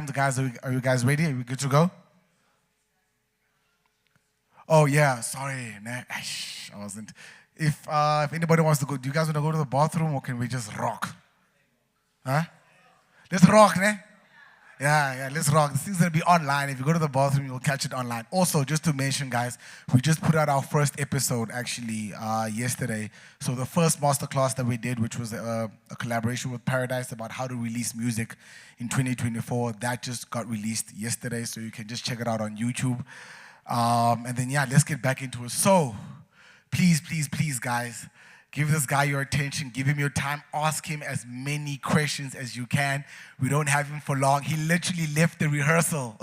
Guys, are you guys ready? Are we good to go? Oh yeah, sorry, I wasn't. If anybody wants to go, do you guys want to go to the bathroom or can we just rock? Huh? Let's rock, ne? Yeah, let's rock. This thing's gonna be online. If you go to the bathroom, you'll catch it online. Also, just to mention, guys, we just put out our first episode actually yesterday. So the first masterclass that we did, which was a collaboration with Paradise about how to release music in 2024, that just got released yesterday. So you can just check it out on YouTube. And then yeah, let's get back into it. So please, guys. Give this guy your attention. Give him your time. Ask him as many questions as you can. We don't have him for long. He literally left the rehearsal.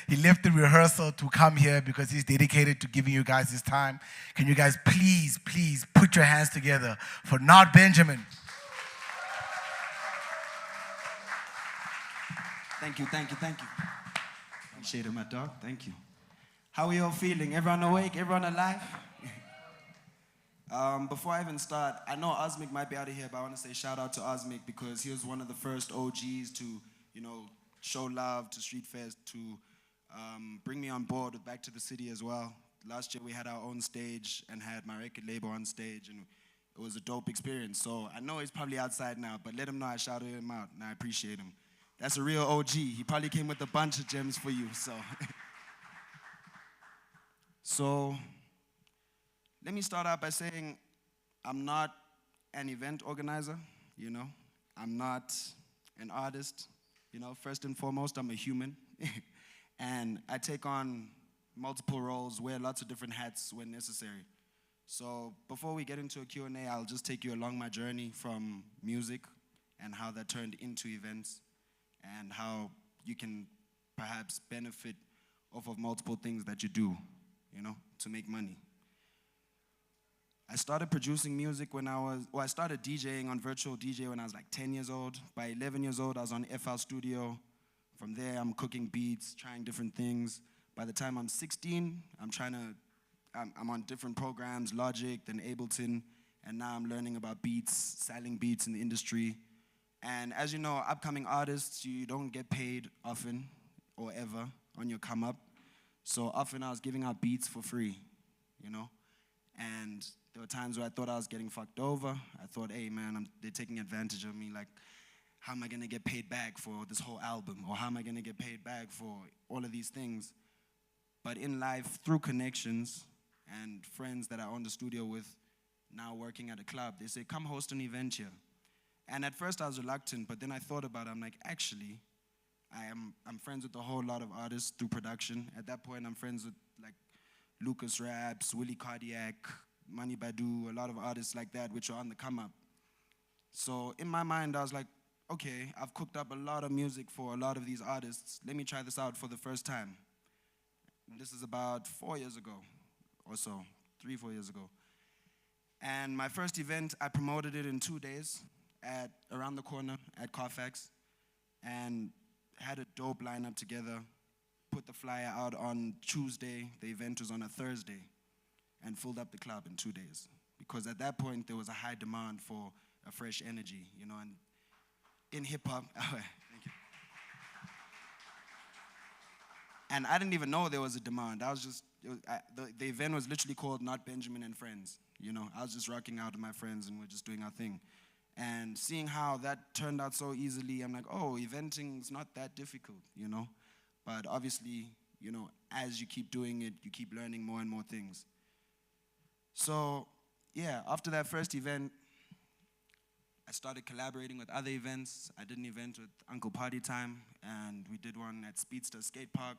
He left the rehearsal to come here because he's dedicated to giving you guys his time. Can you guys please put your hands together for Not Benjamin? Thank you. Appreciate it, my dog. Thank you. How are you all feeling? Everyone awake? Everyone alive? Before I even start, I know Osmic might be out of here, but I want to say shout out to Osmic because he was one of the first OGs to, show love to Street Fest, to bring me on board with Back to the City as well. Last year we had our own stage and had my record label on stage, and it was a dope experience. So I know he's probably outside now, but let him know I shouted him out, and I appreciate him. That's a real OG. He probably came with a bunch of gems for you, so. So, let me start out by saying I'm not an event organizer, I'm not an artist, first and foremost, I'm a human. And I take on multiple roles, wear lots of different hats when necessary. So before we get into a Q&A, I'll just take you along my journey from music and how that turned into events and how you can perhaps benefit off of multiple things that you do, to make money. I started producing music I started DJing on virtual DJ when I was like 10 years old. By 11 years old, I was on FL Studio. From there, I'm cooking beats, trying different things. By the time I'm 16, I'm on different programs, Logic, then Ableton, and now I'm learning about beats, selling beats in the industry. And as you know, upcoming artists, you don't get paid often or ever on your come up. So often I was giving out beats for free, And there were times where I thought I was getting fucked over. I thought, hey man, they're taking advantage of me. Like, how am I gonna get paid back for this whole album? Or how am I gonna get paid back for all of these things? But in life, through connections and friends that I own the studio with, now working at a club, they say, come host an event here. And at first I was reluctant, but then I thought about it. I'm like, actually, I'm friends with a whole lot of artists through production. At that point, I'm friends with like Lucas Raps, Willie Cardiac, Mani Badu, a lot of artists like that, which are on the come up. So in my mind, I was like, okay, I've cooked up a lot of music for a lot of these artists. Let me try this out for the first time. And this is about 4 years ago or so, 3-4 years ago. And my first event, I promoted it in 2 days around the corner at Carfax, and had a dope lineup together, put the flyer out on Tuesday, the event was on a Thursday, and filled up the club in 2 days. Because at that point, there was a high demand for a fresh energy, and in hip-hop, thank you. And I didn't even know there was a demand. The event was literally called Not Benjamin and Friends. I was just rocking out with my friends and we're just doing our thing. And seeing how that turned out so easily, I'm like, oh, eventing is not that difficult, But obviously, as you keep doing it, you keep learning more and more things. So, yeah, after that first event, I started collaborating with other events. I did an event with Uncle Party Time, and we did one at Speedster Skate Park.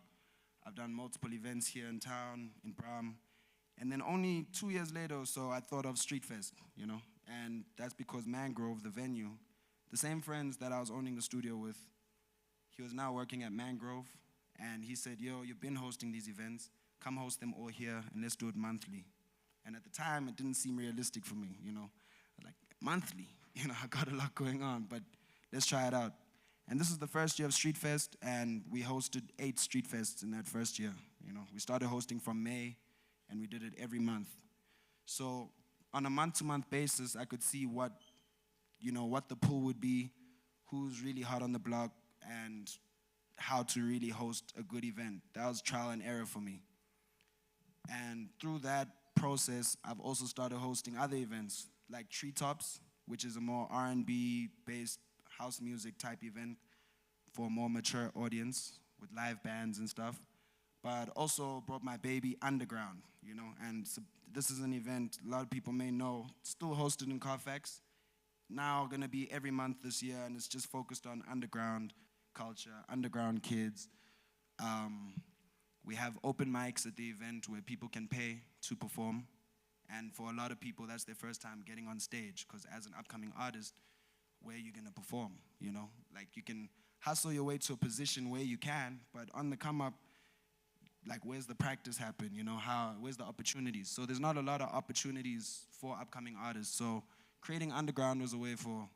I've done multiple events here in town, in Bram. And then only 2 years later or so, I thought of Street Fest, And that's because Mangrove, the venue, the same friends that I was owning the studio with, he was now working at Mangrove, and he said, yo, you've been hosting these events, come host them all here, and let's do it monthly. And at the time, it didn't seem realistic for me, Like, monthly, I got a lot going on, but let's try it out. And this is the first year of Street Fest, and we hosted 8 Street Fests in that first year, We started hosting from May, and we did it every month. So on a month-to-month basis, I could see what the pool would be, who's really hot on the block, and how to really host a good event. That was trial and error for me. And through that process, I've also started hosting other events like Treetops, which is a more R&B based house music type event for a more mature audience with live bands and stuff. But also brought my baby underground, you know, and so this is an event a lot of people may know, still hosted in Carfax. Now gonna be every month this year, and it's just focused on underground culture, underground kids. We have open mics at the event where people can pay to perform. And for a lot of people, that's their first time getting on stage, because as an upcoming artist, where you're gonna perform, you know? Like you can hustle your way to a position where you can, but on the come up, like where's the practice happen, you know, where's the opportunities? So there's not a lot of opportunities for upcoming artists. So creating underground was a way for,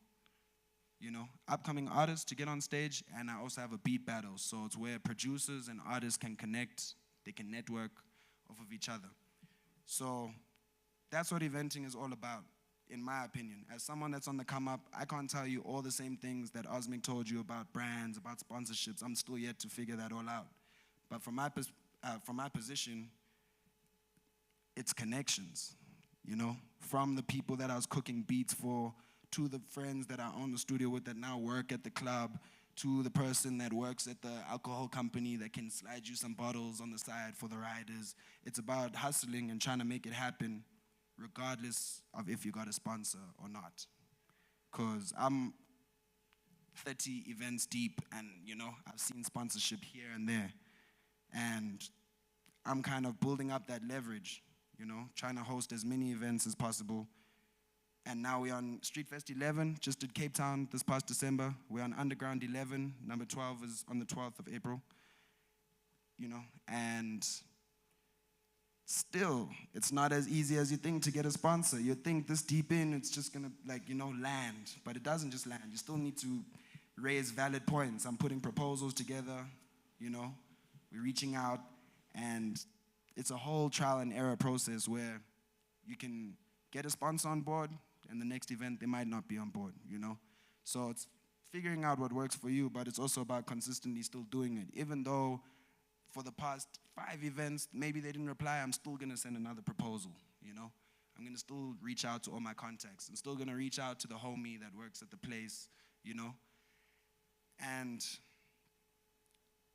you know, upcoming artists to get on stage, and I also have a beat battle. So it's where producers and artists can connect, they can network off of each other. So that's what eventing is all about, in my opinion. As someone that's on the come up, I can't tell you all the same things that Osmic told you about brands, about sponsorships. I'm still yet to figure that all out. But from my position, it's connections, you know, from the people that I was cooking beats for, to the friends that I own the studio with that now work at the club, to the person that works at the alcohol company that can slide you some bottles on the side for the riders. It's about hustling and trying to make it happen regardless of if you got a sponsor or not. Because I'm 30 events deep and, you know, I've seen sponsorship here and there. And I'm kind of building up that leverage, you know, trying to host as many events as possible. And now we're on Street Fest 11, just did Cape Town this past December. We're on Underground 11, number 12 is on the 12th of April, you know, and still, it's not as easy as you think to get a sponsor. You think this deep in, it's just gonna, like, you know, land, but it doesn't just land. You still need to raise valid points. I'm putting proposals together, you know, we're reaching out, and it's a whole trial and error process where you can get a sponsor on board, and the next event, they might not be on board, you know? So it's figuring out what works for you, but it's also about consistently still doing it. Even though for the past 5 events, maybe they didn't reply, I'm still gonna send another proposal, you know? I'm gonna still reach out to all my contacts. I'm still gonna reach out to the homie that works at the place, you know? And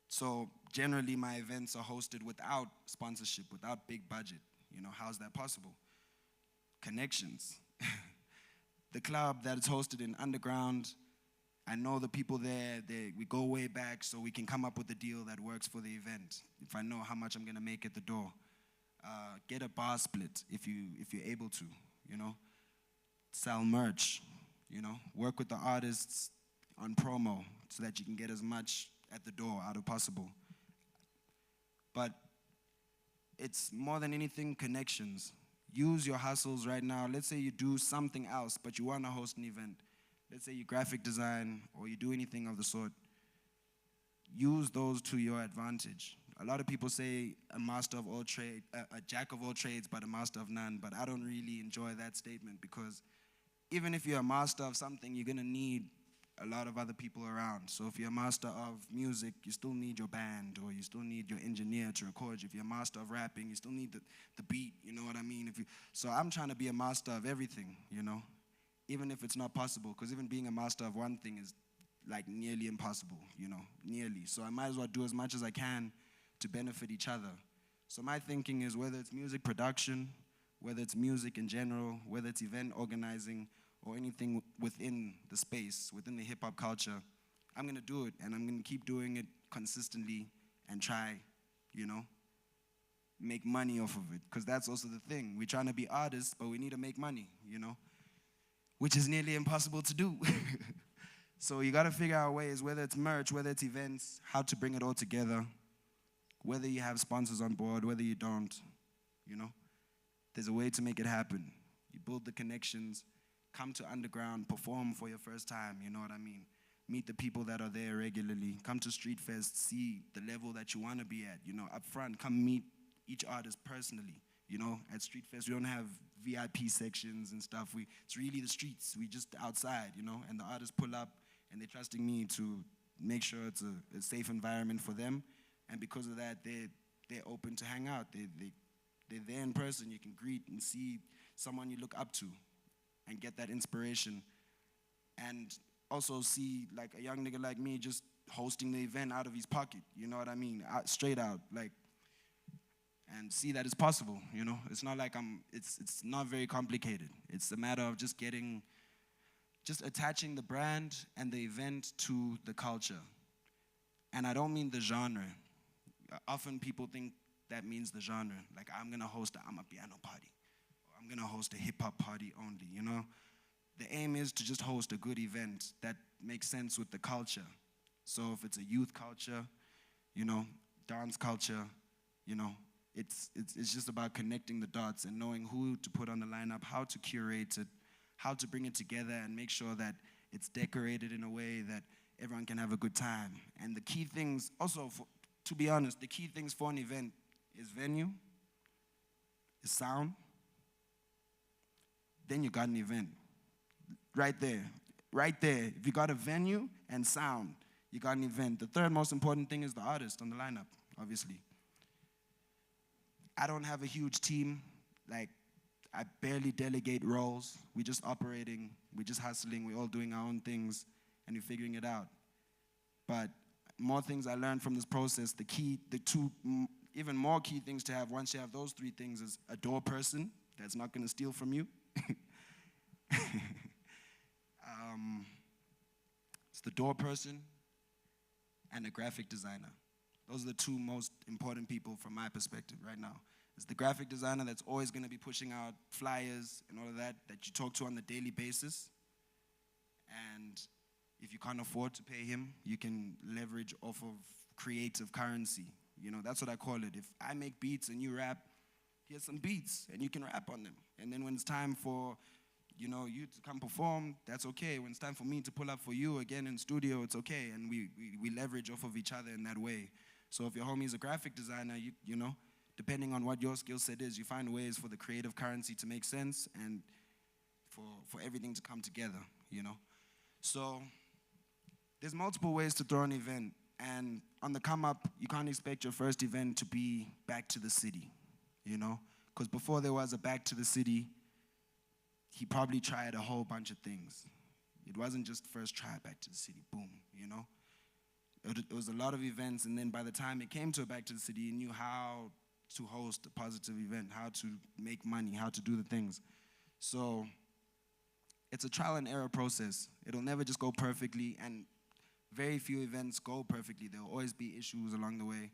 so generally my events are hosted without sponsorship, without big budget. You know, how's that possible? Connections. The club that is hosted in Underground, I know the people there, we go way back, so we can come up with a deal that works for the event. If I know how much I'm gonna make at the door. Get a bar split if you're able to, you know. Sell merch, you know. Work with the artists on promo so that you can get as much at the door out of possible. But it's more than anything connections. Use your hustles right now. Let's say you do something else, but you want to host an event. Let's say you graphic design or you do anything of the sort. Use those to your advantage. A lot of people say a master of all trades, a jack of all trades, but a master of none. But I don't really enjoy that statement, because even if you're a master of something, you're gonna need a lot of other people around. So if you're a master of music, you still need your band, or you still need your engineer to record you. If you're a master of rapping, you still need the beat, you know what I mean? So I'm trying to be a master of everything, you know? Even if it's not possible, because even being a master of one thing is like nearly impossible, you know, nearly. So I might as well do as much as I can to benefit each other. So my thinking is, whether it's music production, whether it's music in general, whether it's event organizing, or anything within the space, within the hip-hop culture, I'm gonna do it, and I'm gonna keep doing it consistently and try, you know, make money off of it, because that's also the thing. We're trying to be artists, but we need to make money, you know, which is nearly impossible to do. So you gotta figure out ways, whether it's merch, whether it's events, how to bring it all together, whether you have sponsors on board, whether you don't, you know, there's a way to make it happen. You build the connections, come to Underground, perform for your first time, you know what I mean? Meet the people that are there regularly. Come to Street Fest, see the level that you want to be at, you know, up front. Come meet each artist personally, you know? At Street Fest, we don't have VIP sections and stuff. It's really the streets. We just outside, you know? And the artists pull up, and they're trusting me to make sure it's a safe environment for them. And because of that, they're open to hang out. They're there in person. You can greet and see someone you look up to and get that inspiration. And also see like a young nigga like me just hosting the event out of his pocket, you know what I mean? Straight out, like, and see that it's possible, you know? It's not like it's not very complicated. It's a matter of just attaching the brand and the event to the culture. And I don't mean the genre. Often people think that means the genre. Like, I'm gonna host a piano party, or I'm gonna host a hip hop party only, you know? The aim is to just host a good event that makes sense with the culture. So if it's a youth culture, you know, dance culture, you know, it's just about connecting the dots and knowing who to put on the lineup, how to curate it, how to bring it together and make sure that it's decorated in a way that everyone can have a good time. And the key things, also, to be honest, the key things for an event is venue, is sound, then you got an event. Right there. If you got a venue and sound, you got an event. The third most important thing is the artist on the lineup, obviously. I don't have a huge team. Like, I barely delegate roles. We're just operating, we're just hustling, we're all doing our own things, and we're figuring it out. But more things I learned from this process, the two even more key things to have once you have those three things is a door person that's not gonna steal from you. It's the door person and a graphic designer. Those are the two most important people from my perspective right now. It's the graphic designer that's always going to be pushing out flyers and all of that you talk to on the daily basis. And if you can't afford to pay him, you can leverage off of creative currency. You know, that's what I call it. If I make beats and you rap, here's some beats and you can rap on them. And then when it's time for you to come perform, that's okay. When it's time for me to pull up for you again in studio, it's okay. And we leverage off of each other in that way. So if your homie is a graphic designer, you know, depending on what your skill set is, you find ways for the creative currency to make sense and for everything to come together, you know. So there's multiple ways to throw an event. And on the come up, you can't expect your first event to be back to the city, you know. Because before there was a back to the city, he probably tried a whole bunch of things. It wasn't just first try back to the city, boom, you know? It was a lot of events, and then by the time it came to a back to the city, he knew how to host a positive event, how to make money, how to do the things. So it's a trial and error process. It'll never just go perfectly, and very few events go perfectly. There will always be issues along the way.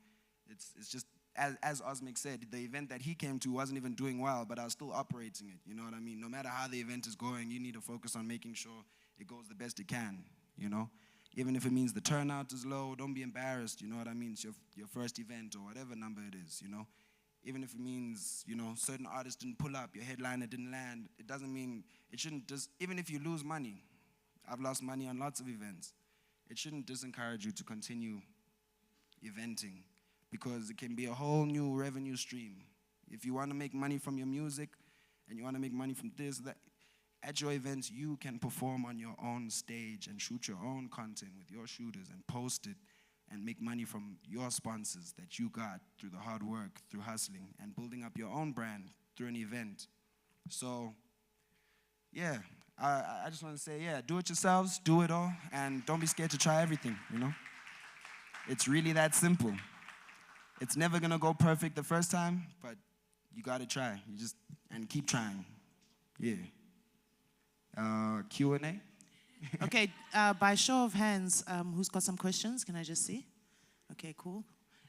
It's just, as Osmic said, the event that he came to wasn't even doing well, but I was still operating it, you know what I mean? No matter how the event is going, you need to focus on making sure it goes the best it can, you know? Even if it means the turnout is low, don't be embarrassed, you know what I mean? It's your first event or whatever number it is, you know? Even if it means, you know, certain artists didn't pull up, your headliner didn't land, it doesn't mean, it shouldn't just, even if you lose money, I've lost money on lots of events, it shouldn't disencourage you to continue eventing, because it can be a whole new revenue stream. If you want to make money from your music and you want to make money from this, that, at your events, you can perform on your own stage and shoot your own content with your shooters and post it and make money from your sponsors that you got through the hard work, through hustling, and building up your own brand through an event. So, yeah, I just want to say, yeah, do it yourselves, do it all, and don't be scared to try everything, you know? It's really that simple. It's never gonna go perfect the first time, but you gotta try. And keep trying. Yeah. Q&A? Okay, by show of hands, who's got some questions? Can I just see? Okay, cool.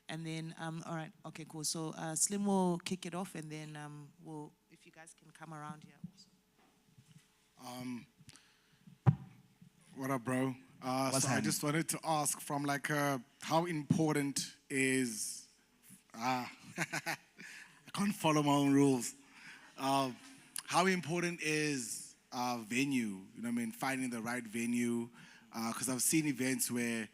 And then, all right, okay, cool. So Slim will kick it off, and then if you guys can come around here also. What up, bro? What's I just wanted to ask from like how important is I can't follow my own rules. How important is venue? You know what I mean? Finding the right venue. Because I've seen events where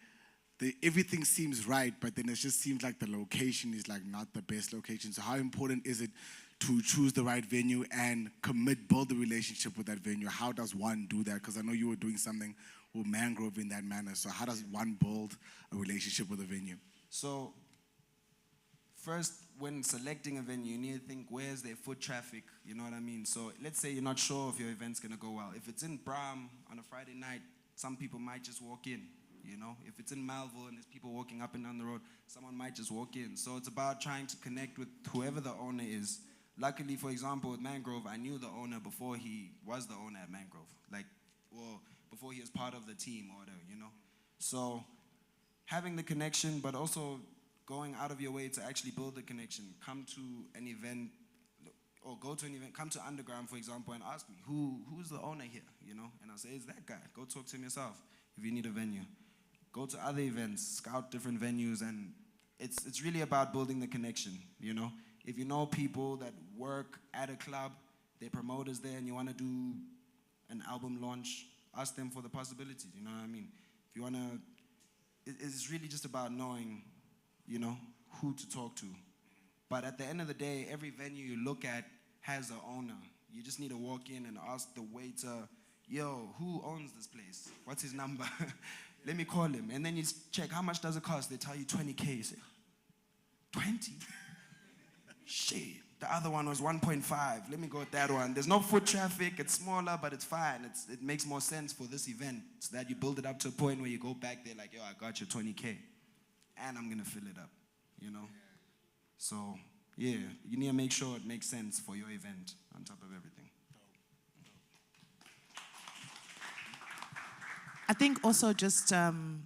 everything seems right, but then it just seems like the location is like not the best location. So how important is it to choose the right venue and build the relationship with that venue? How does one do that? Because I know you were doing something or mangrove in that manner? So how does one build a relationship with a venue? So first, when selecting a venue, you need to think, where's their foot traffic? You know what I mean? So let's say you're not sure if your event's gonna go well. If it's in Bram on a Friday night, some people might just walk in, you know? If it's in Malville and there's people walking up and down the road, someone might just walk in. So it's about trying to connect with whoever the owner is. Luckily, for example, with Mangrove, I knew the owner before he was the owner at Mangrove. Like, well, before he was part of the team or whatever, you know? So having the connection, but also going out of your way to actually build the connection. Come to an event, or go to an event, come to Underground, for example, and ask me, who's the owner here, you know? And I'll say, it's that guy. Go talk to him yourself if you need a venue. Go to other events, scout different venues, and it's really about building the connection, you know? If you know people that work at a club, they're promoters there, and you want to do an album launch, ask them for the possibilities, you know what I mean? If you want to, it's really just about knowing, you know, who to talk to. But at the end of the day, every venue you look at has an owner. You just need to walk in and ask the waiter, yo, who owns this place? What's his number? Let me call him. And then you check, how much does it cost? They tell you 20K. You say, 20? Shit. The other one was 1.5. Let me go with that one. There's no foot traffic. It's smaller, but it's fine. It makes more sense for this event, so that you build it up to a point where you go back there like, yo, I got your 20K. And I'm going to fill it up, you know? So, yeah, you need to make sure it makes sense for your event on top of everything. I think also just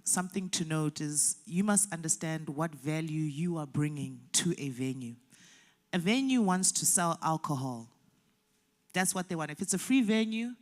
something to note is you must understand what value you are bringing to a venue. A venue wants to sell alcohol. That's what they want. If it's a free venue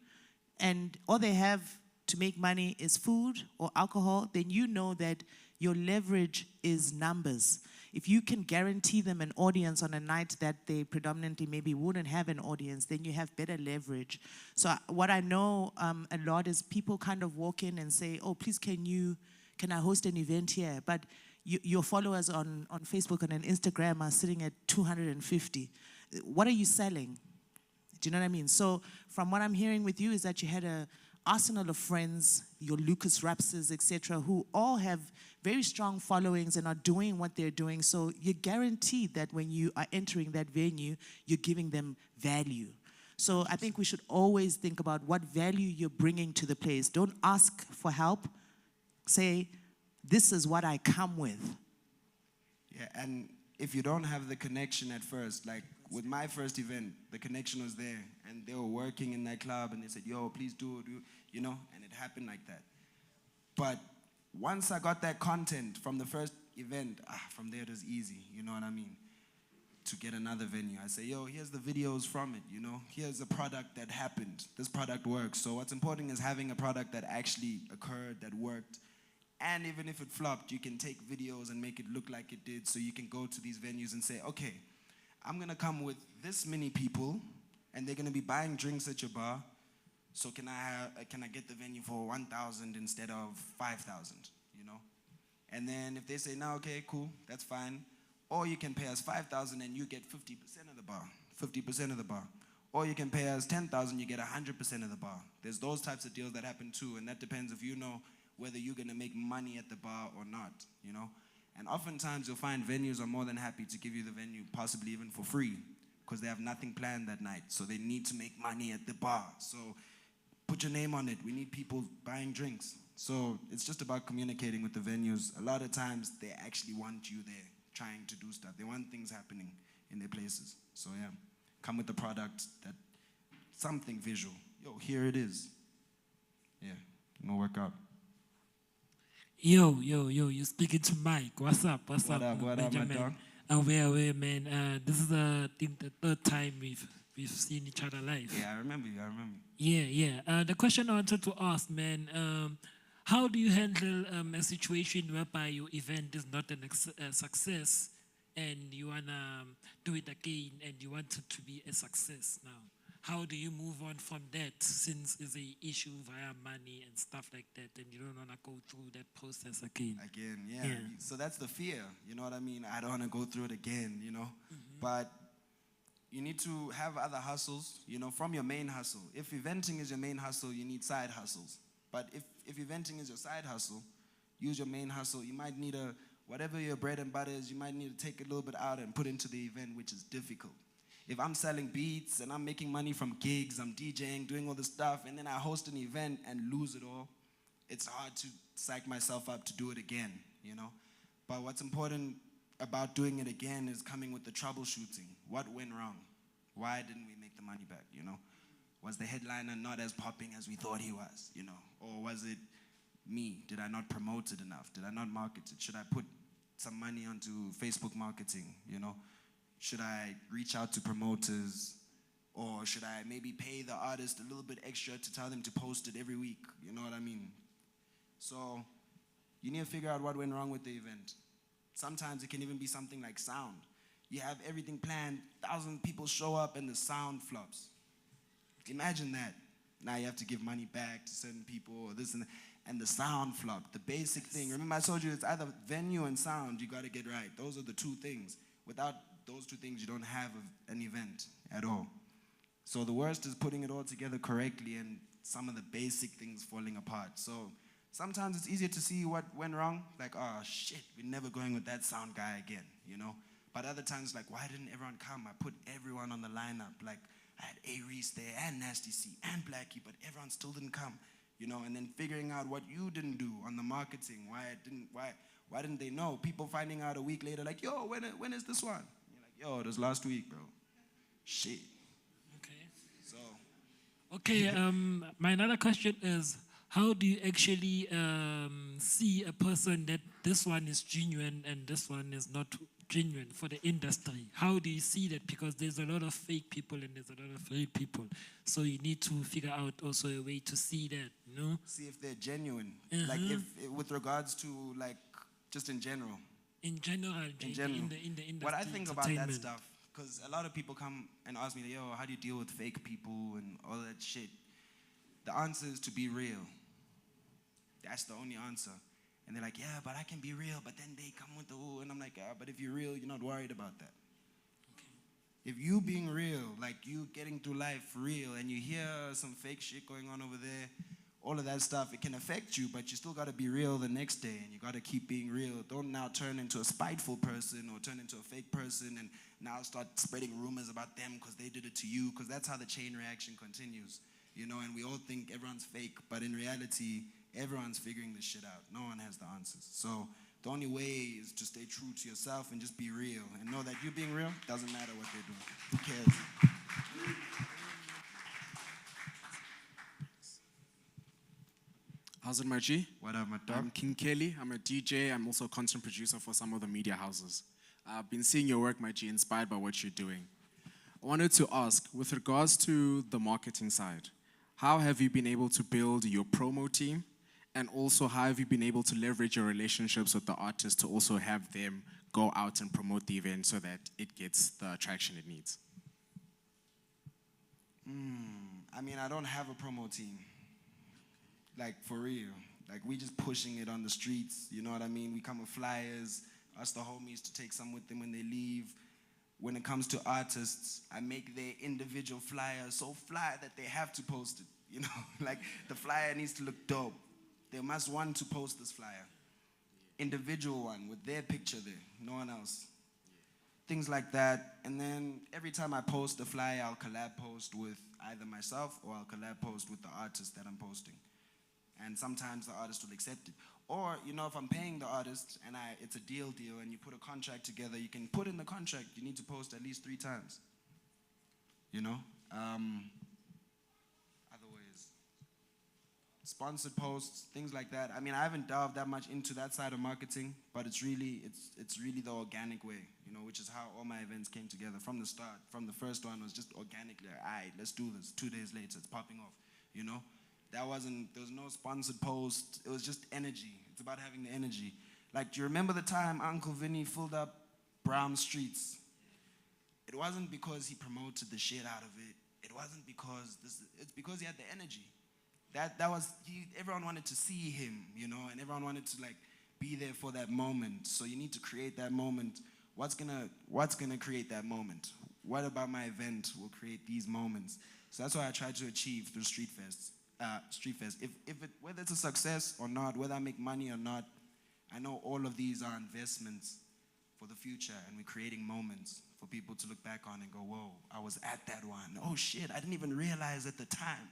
and all they have to make money is food or alcohol, then you know that your leverage is numbers. If you can guarantee them an audience on a night that they predominantly maybe wouldn't have an audience, then you have better leverage. So what I know a lot is people kind of walk in and say, oh, please can I host an event here? But your followers on Facebook and on Instagram are sitting at 250. What are you selling? Do you know what I mean? So from what I'm hearing with you is that you had a arsenal of friends, your Lucas Rapses, etc., who all have very strong followings and are doing what they're doing. So you're guaranteed that when you are entering that venue, you're giving them value. So I think we should always think about what value you're bringing to the place. Don't ask for help. Say, this is what I come with. Yeah, and if you don't have the connection at first, like with my first event, the connection was there, and they were working in that club, and they said, yo, please do, you know, and it happened like that. But once I got that content from the first event, from there it was easy, you know what I mean, to get another venue. I say, yo, here's the videos from it, you know, here's a product that happened, this product works. So what's important is having a product that actually occurred, that worked, and even if it flopped, you can take videos and make it look like it did, so you can go to these venues and say, okay, I'm going to come with this many people, and they're going to be buying drinks at your bar, so can I get the venue for 1,000 instead of 5,000, you know? And then if they say, no, okay, cool, that's fine. Or you can pay us 5,000 and you get 50% of the bar, 50% of the bar. Or you can pay us 10,000, you get 100% of the bar. There's those types of deals that happen too, and that depends if you know whether you're going to make money at the bar or not, you know? And oftentimes you'll find venues are more than happy to give you the venue, possibly even for free, because they have nothing planned that night. So they need to make money at the bar. So put your name on it. We need people buying drinks. So it's just about communicating with the venues. A lot of times they actually want you there trying to do stuff. They want things happening in their places. So yeah, come with the product that something visual. Yo, here it is. Yeah, it'll work out. Yo, you're speaking to Mike. What's up, What up, my Benjamin? dog? Aware, man. This is I think the third time we've seen each other live. Yeah, I remember you. Yeah. The question I wanted to ask, man, how do you handle a situation whereby your event is not a success and you wanna do it again and you want it to be a success now? How do you move on from that, since it's an issue via money and stuff like that, and you don't want to go through that process again? Yeah. So that's the fear, you know what I mean? I don't want to go through it again, you know? Mm-hmm. But you need to have other hustles, you know, from your main hustle. If eventing is your main hustle, you need side hustles, But if eventing is your side hustle, use your main hustle. You might need whatever your bread and butter is, you might need to take a little bit out and put into the event, which is difficult. If I'm selling beats and I'm making money from gigs, I'm DJing, doing all this stuff, and then I host an event and lose it all, it's hard to psych myself up to do it again, you know? But what's important about doing it again is coming with the troubleshooting. What went wrong? Why didn't we make the money back, you know? Was the headliner not as popping as we thought he was, you know? Or was it me? Did I not promote it enough? Did I not market it? Should I put some money onto Facebook marketing, you know? Should I reach out to promoters? Or should I maybe pay the artist a little bit extra to tell them to post it every week? You know what I mean? So you need to figure out what went wrong with the event. Sometimes it can even be something like sound. You have everything planned, 1,000 people show up and the sound flops. Imagine that. Now you have to give money back to certain people or this and that. And the sound flop, the basic thing. Remember I told you it's either venue and sound you gotta get right. Those are the two things. Without those two things, you don't have an event at all. So the worst is putting it all together correctly and some of the basic things falling apart. So sometimes it's easier to see what went wrong. Like, oh shit, we're never going with that sound guy again, you know? But other times, like, why didn't everyone come? I put everyone on the lineup. Like, I had A-Reese there and Nasty C and Blackie, but everyone still didn't come, you know? And then figuring out what you didn't do on the marketing. Why didn't they know? People finding out a week later, like, yo, when is this one? You're like, yo, it was last week, bro. Shit. So. Okay, my another question is, how do you actually see a person that this one is genuine and this one is not genuine for the industry? How do you see that? Because there's a lot of fake people and there's a lot of real people. So you need to figure out also a way to see that, you know? See if they're genuine. Like if with regards to like, just in general. In general. In the industry. What I think about that stuff, because a lot of people come and ask me, yo, how do you deal with fake people and all that shit? The answer is to be real. That's the only answer. And they're like, yeah, but I can be real, but then they come with the ooh, and I'm like, yeah, but if you're real, you're not worried about that. Okay. If you being real, like you getting through life real, and you hear some fake shit going on over there, all of that stuff, it can affect you, but you still gotta be real the next day, and you gotta keep being real. Don't now turn into a spiteful person or turn into a fake person and now start spreading rumors about them because they did it to you, because that's how the chain reaction continues. You know, and we all think everyone's fake, but in reality, everyone's figuring this shit out. No one has the answers. So the only way is to stay true to yourself and just be real. And know that you being real doesn't matter what they're doing. Who cares? How's it, my G? What up, my dog? I'm King Kelly. I'm a DJ. I'm also a content producer for some of the media houses. I've been seeing your work, my G, inspired by what you're doing. I wanted to ask, with regards to the marketing side, how have you been able to build your promo team? And also, how have you been able to leverage your relationships with the artists to also have them go out and promote the event so that it gets the traction it needs? I mean, I don't have a promo team. Like, for real. Like, we just pushing it on the streets, you know what I mean? We come with flyers, us the homies to take some with them when they leave. When it comes to artists, I make their individual flyer so fly that they have to post it, you know? Like, the flyer needs to look dope. They must want to post this flyer. Individual one with their picture there, no one else. Things like that. And then every time I post a flyer, I'll collab post with either myself or I'll collab post with the artist that I'm posting. And sometimes the artist will accept it. Or, you know, if I'm paying the artist and it's a deal and you put a contract together, you can put in the contract, you need to post at least 3 times. You know? Other ways. Sponsored posts, things like that. I mean, I haven't delved that much into that side of marketing, but it's really the organic way, you know, which is how all my events came together from the start. From the first one was just organically, all right, let's do this. 2 days later, it's popping off, you know? There was no sponsored post. It was just energy. It's about having the energy. Like, do you remember the time Uncle Vinny filled up Brown Streets? It wasn't because he promoted the shit out of it. It wasn't because it's because he had the energy. Everyone wanted to see him, you know, and everyone wanted to like be there for that moment. So you need to create that moment. What's gonna create that moment? What about my event will create these moments? So that's what I try to achieve through Street Fests. Street Fest. Whether it's a success or not, whether I make money or not, I know all of these are investments for the future, and we're creating moments for people to look back on and go, whoa, I was at that one. Oh shit, I didn't even realize at the time,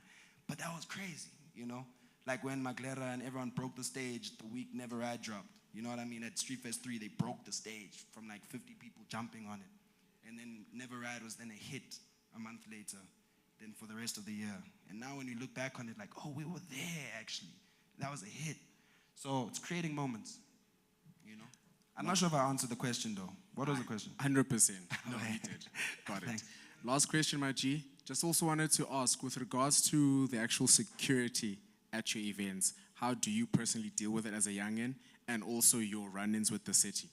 but that was crazy, you know? Like when Maglera and everyone broke the stage the week Never Ride dropped. You know what I mean? At Street Fest 3, they broke the stage from like 50 people jumping on it. And then Never Ride was then a hit a month later, then for the rest of the year. And now when you look back on it, like, oh, we were there actually. That was a hit. So it's creating moments, you know? I'm not sure if I answered the question though. What was the question? 100%. No, you did. Got it. Thanks. Last question, my G. Just also wanted to ask, with regards to the actual security at your events, how do you personally deal with it as a youngin, and also your run-ins with the city?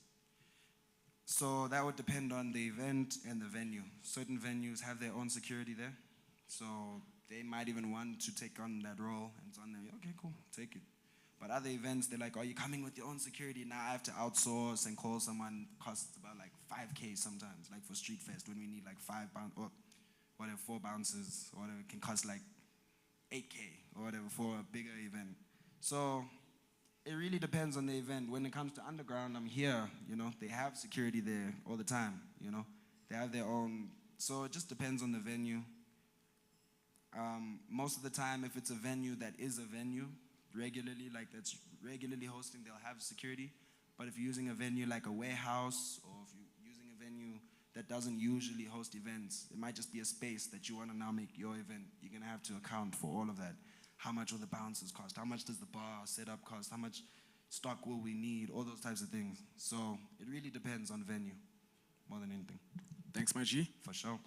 So that would depend on the event and the venue. Certain venues have their own security there. So they might even want to take on that role, and it's on them. Okay, cool, take it. But other events, they're like, are you coming with your own security? Now I have to outsource and call someone. Costs about like 5K sometimes, like for Street Fest, when we need like 5 pounds, or whatever, 4 bouncers, or whatever, it can cost like 8K or whatever for a bigger event. So it really depends on the event. When it comes to underground, I'm here, you know, they have security there all the time, you know. They have their own, so it just depends on the venue. Most of the time, if it's a venue that is a venue, regularly, like that's regularly hosting, they'll have security. But if you're using a venue like a warehouse, or if you're using a venue that doesn't usually host events, it might just be a space that you want to now make your event. You're going to have to account for all of that. How much will the bouncers cost? How much does the bar setup cost? How much stock will we need? All those types of things. So it really depends on venue more than anything. Thanks, my G. For sure.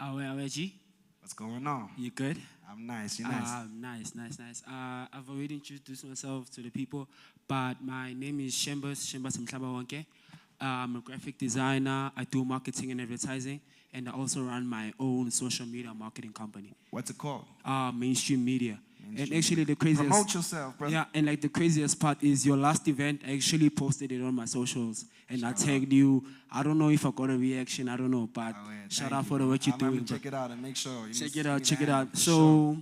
Awe G, What's going on? you good? I'm nice. You nice? Nice. I've already introduced myself to the people, but my name is Shembas Mhlabawonke. I'm a graphic designer. I do marketing and advertising, and I also run my own social media marketing company. What's it called? Mainstream Media. Mainstream And actually, the craziest. Promote yourself, brother. Yeah, and like the craziest part is your last event. I actually posted it on my socials, and I tagged you. I don't know if I got a reaction. I don't know, but shout out for the work you're doing. I'm check it out and make sure. Check it out. So,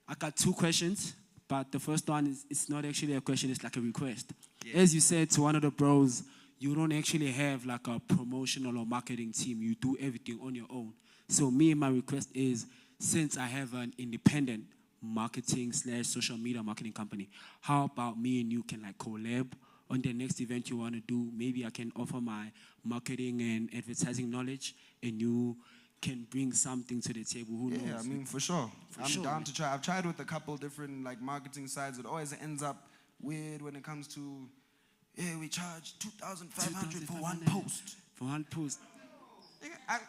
I got 2 questions, but the first one is it's not actually a question. It's like a request. Yeah. As you said to one of the bros, you don't actually have like a promotional or marketing team. You do everything on your own. So my request is, since I have an independent marketing / social media marketing company, how about me and you can like collab on the next event you want to do? Maybe I can offer my marketing and advertising knowledge, and you can bring something to the table. Who knows? Yeah, I mean, for sure. I'm sure, down man. to try. I've tried with a couple different like marketing sides. It always ends up weird when it comes to, yeah, we charge 2,500 for one post. For one post. Nigga,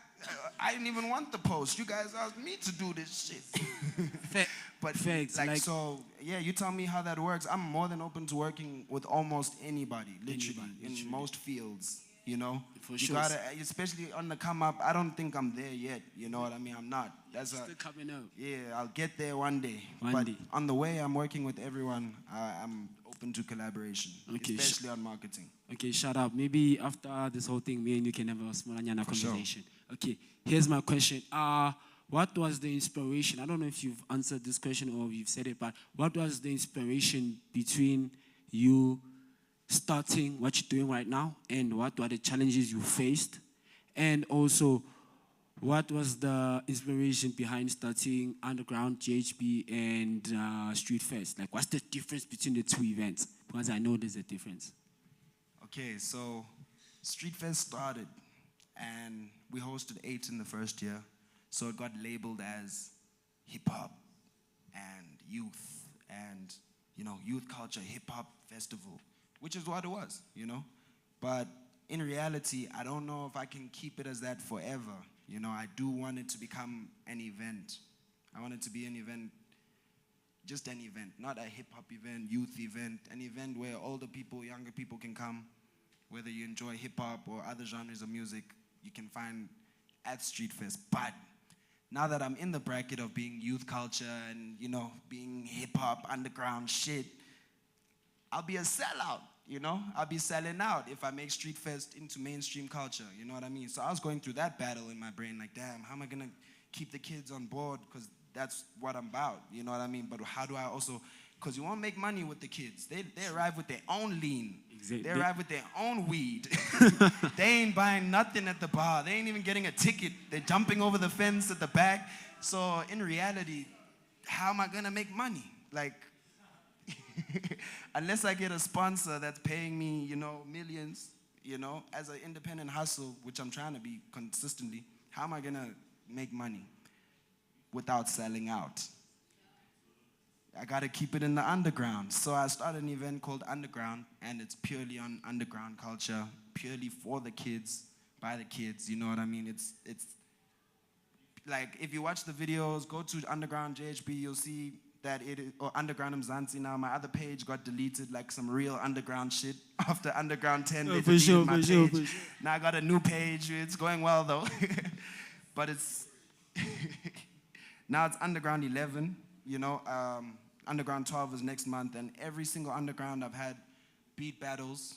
I didn't even want the post. You guys asked me to do this shit. But Facts, like, like- so, yeah, you tell me how that works. I'm more than open to working with almost anybody, literally, in most fields, you know? For You sure. gotta, especially on the come up, I don't think I'm there yet, you know what I mean? I'm not. That's Still coming up. yeah, I'll get there one day. One but day. on the way, I'm working with everyone. I'm open to collaboration, Okay, especially on marketing. Okay, shut up. Maybe after this whole thing, me and you can have a small Anyana For sure. conversation. Okay, here's my question. What was the inspiration? I don't know if you've answered this question or you've said it, but what was the inspiration between you starting what you're doing right now, and what were the challenges you faced? And also, what was the inspiration behind starting Underground, GHB, and Street Fest? Like, what's the difference between the 2 events? Because I know there's a difference. Okay, so Street Fest started, and we hosted 8 in the first year. So it got labeled as hip-hop and youth and, you know, youth culture hip-hop festival, which is what it was, you know? But in reality, I don't know if I can keep it as that forever. You know, I do want it to become an event. I want it to be an event, just an event, not a hip-hop event, youth event, an event where older people, younger people can come. Whether you enjoy hip-hop or other genres of music, you can find at Street Fest. But now that I'm in the bracket of being youth culture and, you know, being hip-hop, underground shit, I'll be a sellout, you know? I'll be selling out if I make Street Fest into mainstream culture, you know what I mean? So I was going through that battle in my brain, like, damn, how am I gonna keep the kids on board? Because that's what I'm about, you know what I mean? But how do I also, because you won't make money with the kids. They arrive with their own lean. Exactly. They arrive with their own weed. They ain't buying nothing at the bar. They ain't even getting a ticket. They're jumping over the fence at the back. So in reality, how am I gonna make money? Like, unless I get a sponsor that's paying me, you know, millions, you know, as an independent hustle, which I'm trying to be consistently, how am I gonna make money without selling out? I gotta keep it in the underground. So I started an event called Underground, and it's purely on underground culture, purely for the kids, by the kids, you know what I mean? It's like, if you watch the videos, go to Underground JHB, you'll see that it is, or Underground Mzansi now. My other page got deleted, like some real underground shit. After Underground 10, they deleted my page. Now I got a new page. It's going well though. But it's, now it's Underground 11, you know. Underground 12 is next month, and every single Underground I've had beat battles,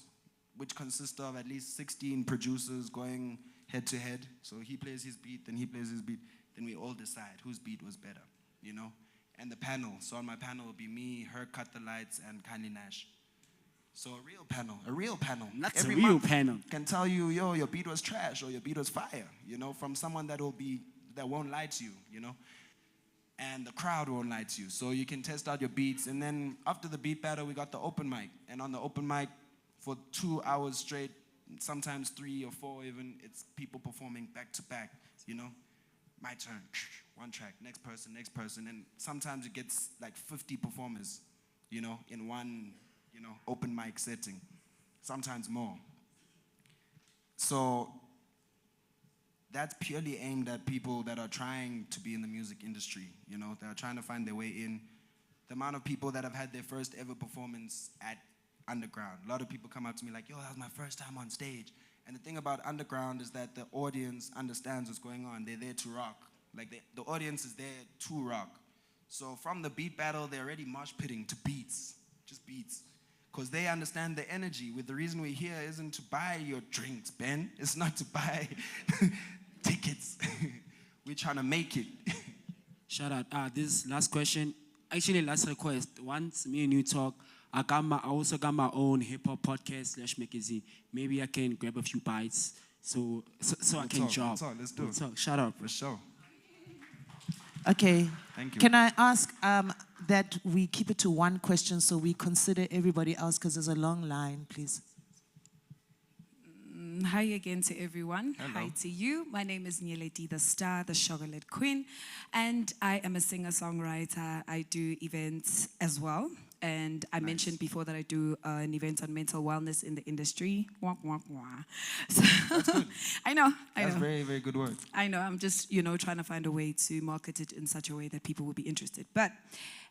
which consist of at least 16 producers going head to head. So he plays his beat, then he plays his beat, then we all decide whose beat was better, you know? And the panel, so on my panel will be me, her, Cut the Lights, and Kindly Nash. So a real panel. That's Every a real month panel. can tell you, yo, your beat was trash, or your beat was fire, you know, from someone that won't lie to you, you know? And the crowd won't lie to you. So you can test out your beats. And then after the beat battle, we got the open mic. And on the open mic, for 2 hours straight, sometimes 3 or 4 even, it's people performing back to back, you know? My turn, one track, next person. And sometimes it gets like 50 performers, you know, in one, you know, open mic setting. Sometimes more. So that's purely aimed at people that are trying to be in the music industry, you know, that are trying to find their way in. The amount of people that have had their first ever performance at Underground. A lot of people come up to me like, yo, that was my first time on stage. And the thing about Underground is that the audience understands what's going on. They're there to rock. Like, the audience is there to rock. So from the beat battle, they're already mosh pitting to beats, just beats. Because they understand the energy. With the reason we're here isn't to buy your drinks, Ben. It's not to buy tickets. We're trying to make it. Shout out. This last question, actually last request. Once me and you talk, I also got my own hip-hop podcast / magazine. Maybe I can grab a few bites so I can drop. Let's do it. Shout out. For sure. Okay. Thank you. Can I ask that we keep it to one question so we consider everybody else, because there's a long line, please. Hi again to everyone. Hello. Hi to you. My name is Nyeleti, the star, the chocolate queen, and I am a singer-songwriter. I do events as well. And I mentioned before that I do an event on mental wellness in the industry. Wah, wah, wah. So That's good. I know. That's very, very good work. I know. I'm just, you know, trying to find a way to market it in such a way that people will be interested. But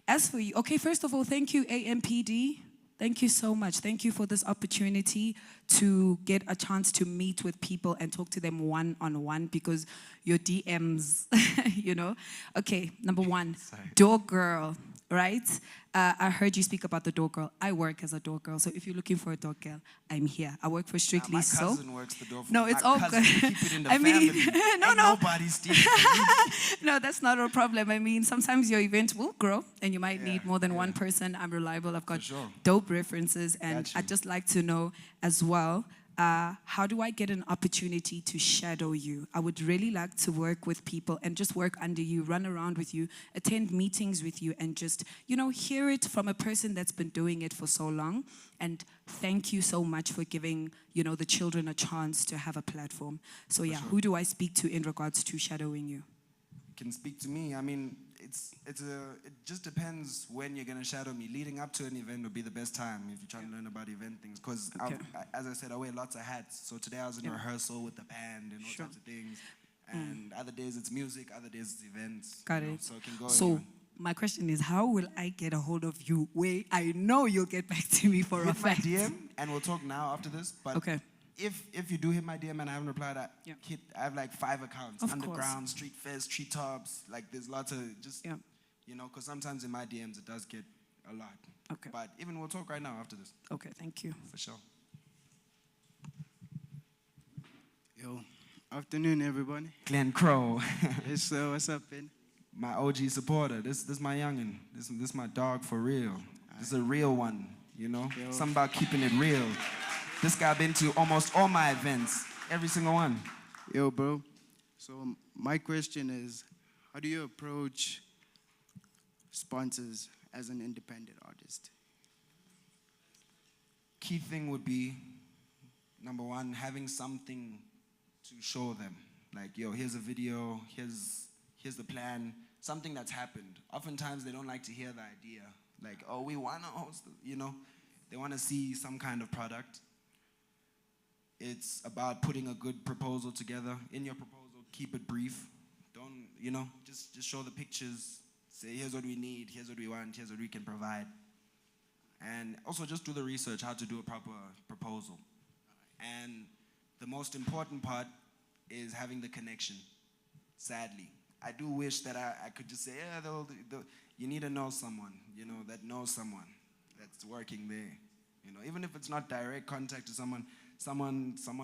as for you, okay, first of all, thank you, AMPD. Thank you so much. Thank you for this opportunity to get a chance to meet with people and talk to them one-on-one, because your DMs, you know. Okay, number one, door girl, right? I heard you speak about the door girl. I work as a door girl, so if you're looking for a door girl, I'm here. I work for Strictly My So. cousin works the door for No, me. it's My all cousin, good. Keep it in the I mean, family. no, Ain't no. nobody stealing. No, that's not a problem. I mean, sometimes your event will grow and you might need more than one yeah. person. I'm reliable. I've got sure. dope references. And Got you. I'd just like to know as well, how do I get an opportunity to shadow you? I would really like to work with people and just work under you, run around with you, attend meetings with you, and just, you know, hear it from a person that's been doing it for so long. And thank you so much for giving, you know, the children a chance to have a platform. So yeah, who do I speak to in regards to shadowing you? Can speak to me. I mean, it just depends when you're gonna shadow me. Leading up to an event would be the best time if you're trying to learn about event things. Because as I said, I wear lots of hats. So today I was in rehearsal with the band and all types of things. And other days it's music, other days it's events. Got you know, it. so it can go. So anywhere. my question is, how will I get a hold of you? Wait, I know you'll get back to me for a Hit my fact. DM and we'll talk now after this. But Okay. if you do hit my DM and I haven't replied, I have like 5 accounts. Of Underground, Street Fest, Treetops. Like there's lots of just, you know, because sometimes in my DMs it does get a lot. Okay. But even we'll talk right now after this, Okay, thank you. for sure. Yo, afternoon, everybody. Glenn Crow, Yes, sir. What's up, Ben? my OG supporter. This my youngin. This my dog for real. This is a real one, you know? Yo. Something about keeping it real. This guy been to almost all my events, every single one. Yo, bro. So my question is, how do you approach sponsors as an independent artist? Key thing would be, number one, having something to show them. Like, yo, here's a video, here's the plan, something that's happened. Oftentimes they don't like to hear the idea. Like, oh, we want to host, you know? They want to see some kind of product. It's about putting a good proposal together. In your proposal, keep it brief. Don't, you know, just show the pictures. Say, here's what we need, here's what we want, here's what we can provide. And also just do the research, how to do a proper proposal. And the most important part is having the connection, sadly. I do wish that I could just say, yeah, you need to know someone, you know, that knows someone that's working there. You know, even if it's not direct contact to someone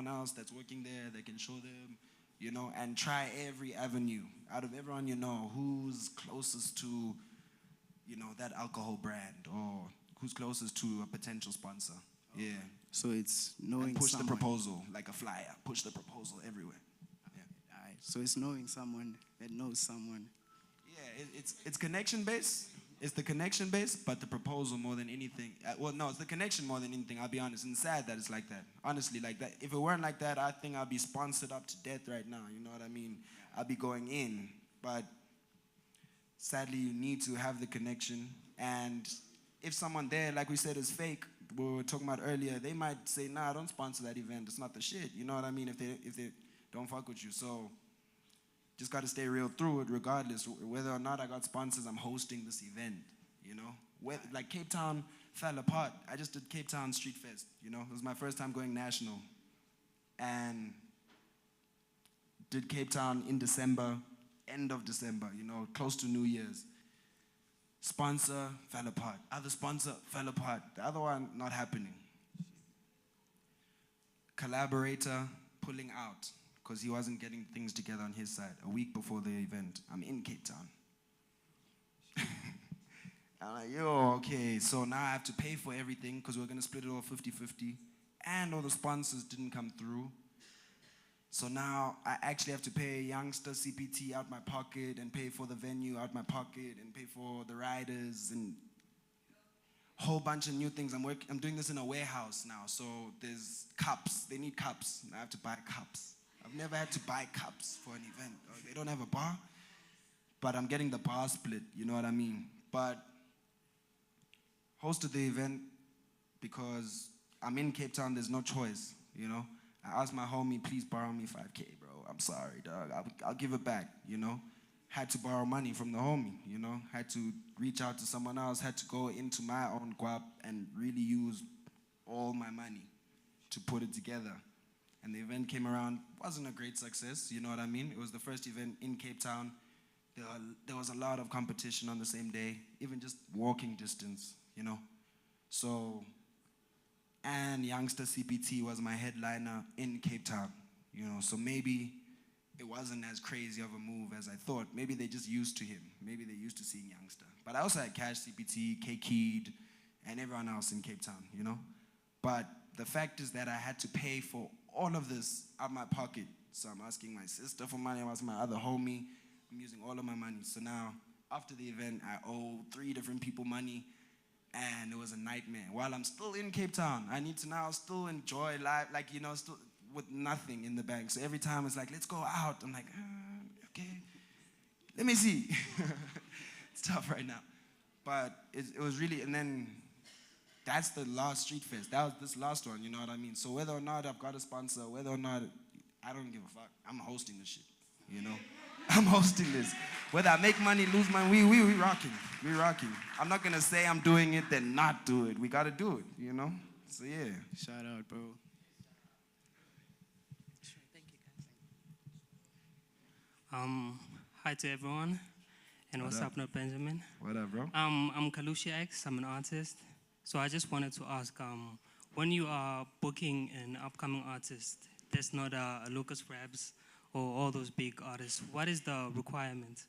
else that's working there, they can show them, you know, and try every avenue. Out of everyone you know, who's closest to, you know, that alcohol brand, or who's closest to a potential sponsor. Yeah. So it's knowing And push someone. the proposal like a flyer. Push the proposal everywhere. Yeah. Alright, so it's knowing someone that knows someone. Yeah, it's connection based. It's the connection based, but the proposal more than anything. Well, no, it's the connection more than anything. I'll be honest. And sad that it's like that. Honestly, like that. If it weren't like that, I think I'd be sponsored up to death right now. You know what I mean? I'd be going in. But sadly, you need to have the connection. And if someone there, like we said, is fake, we were talking about earlier, they might say, nah, don't sponsor that event. It's not the shit. You know what I mean? If they don't fuck with you. So just got to stay real through it regardless. Whether or not I got sponsors, I'm hosting this event, you know? Like Cape Town fell apart. I just did Cape Town Street Fest, you know? It was my first time going national. And did Cape Town in December, end of December, you know, close to New Year's. Sponsor fell apart. Other sponsor fell apart. The other one not happening. Collaborator pulling out because he wasn't getting things together on his side. A week before the event, I'm in Cape Town. I'm like, yo, okay, so now I have to pay for everything because we're going to split it all 50-50. And all the sponsors didn't come through. So now I actually have to pay a youngster CPT out my pocket and pay for the venue out my pocket and pay for the riders and a whole bunch of new things. I'm doing this in a warehouse now, so there's cups. They need cups. I have to buy cups. I've never had to buy cups for an event. They don't have a bar, but I'm getting the bar split, you know what I mean? But hosted the event because I'm in Cape Town, there's no choice, you know? I asked my homie, please borrow me 5K, bro. I'm sorry, dog. I'll give it back, you know? Had to borrow money from the homie, you know? Had to reach out to someone else, had to go into my own guap and really use all my money to put it together. And the event came around, wasn't a great success, you know what I mean? It was the first event in Cape Town. There was a lot of competition on the same day, even just walking distance, you know? So, and Youngster CPT was my headliner in Cape Town, you know? So maybe it wasn't as crazy of a move as I thought. Maybe they're just used to him. Maybe they're used to seeing Youngster. But I also had Cash CPT, K-Kid, and everyone else in Cape Town, you know? But the fact is that I had to pay for all of this out of my pocket. So I'm asking my sister for money, I'm asking my other homie. I'm using all of my money. So now, after the event, I owe 3 different people money, and it was a nightmare. While I'm still in Cape Town, I need to now still enjoy life, like, you know, still with nothing in the bank. So every time it's like, let's go out. I'm like, okay, let me see. It's tough right now. But it was really, and then that's the last Street Fest. That was this last one, you know what I mean? So whether or not I've got a sponsor, whether or not, I don't give a fuck. I'm hosting this shit, you know? I'm hosting this. Whether I make money, lose money, we rocking. We rocking. I'm not gonna say I'm doing it, then not do it. We gotta do it, you know? So yeah. Shout out, bro. Sure, thank you, guys. Hi to everyone. And what's up, Not Benjamin? What up, bro? I'm Kalushi X. I'm an artist. So I just wanted to ask, when you are booking an upcoming artist, there's not a Lucas Rabs or all those big artists. What is the requirement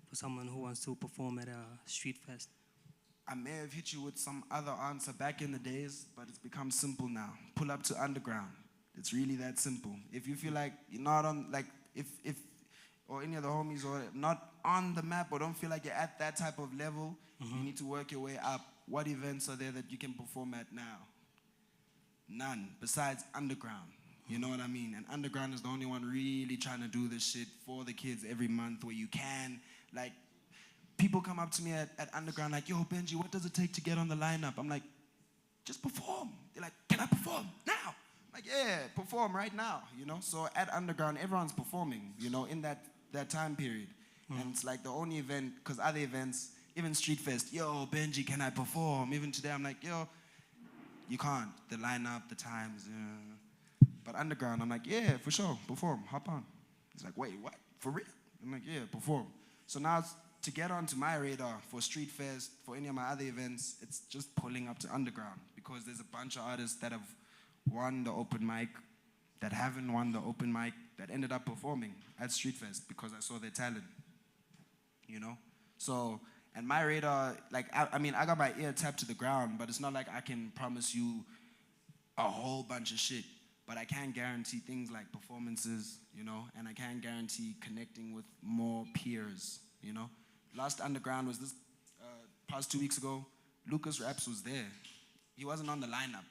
for someone who wants to perform at a street fest? I may have hit you with some other answer back in the days, but it's become simple now. Pull up to underground. It's really that simple. If you feel like you're not on, like, if or any of the homies or not on the map or don't feel like you're at that type of level, you need to work your way up. What events are there that you can perform at now? None, besides underground. You know what I mean? And underground is the only one really trying to do this shit for the kids every month where you can, like, people come up to me at underground like, yo, Benji, what does it take to get on the lineup? I'm like, just perform. They're like, can I perform now? I'm like, yeah, perform right now, you know? So at underground, everyone's performing, you know, in that time period. And it's like the only event, because other events, even Street Fest, yo, Benji, can I perform? Even today, I'm like, yo, you can't. The lineup, the times, But underground, I'm like, yeah, for sure, perform, hop on. He's like, wait, what? For real? I'm like, yeah, perform. So now to get onto my radar for Street Fest, for any of my other events, it's just pulling up to underground because there's a bunch of artists that have won the open mic, that haven't won the open mic, that ended up performing at Street Fest because I saw their talent, you know? So, and my radar, like, I mean, I got my ear tapped to the ground, but it's not like I can promise you a whole bunch of shit. But I can guarantee things like performances, you know, and I can guarantee connecting with more peers, you know. Last underground was this past 2 weeks ago. Lucas Raps was there. He wasn't on the lineup.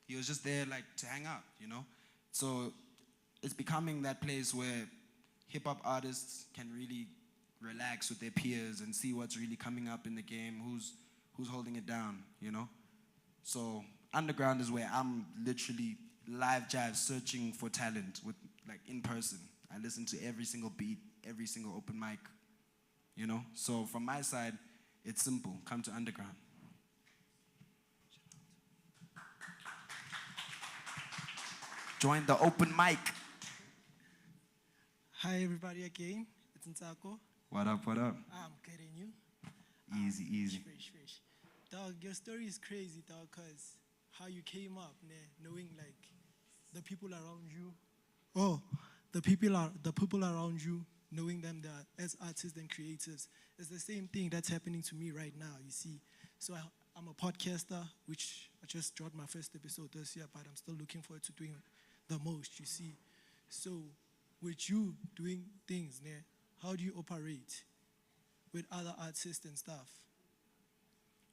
He was just there, like, to hang out, you know. So it's becoming that place where hip-hop artists can really relax with their peers and see what's really coming up in the game, who's holding it down, you know. So underground is where I'm literally live jive searching for talent with, like, in person. I listen to every single beat, every single open mic, you know. So from my side, it's simple. Come to underground. Join the open mic. Hi everybody again. It's Ntako. What up, what up? I'm kidding you. Easy, easy. Fresh. Dog, your story is crazy, dog, because how you came up, knowing like the people around you. Oh, the people around you, knowing them that as artists and creatives. It's the same thing that's happening to me right now, you see. So I'm a podcaster, which I just dropped my first episode this year, but I'm still looking forward to doing the most, you see. So with you doing things, how do you operate with other artists and stuff?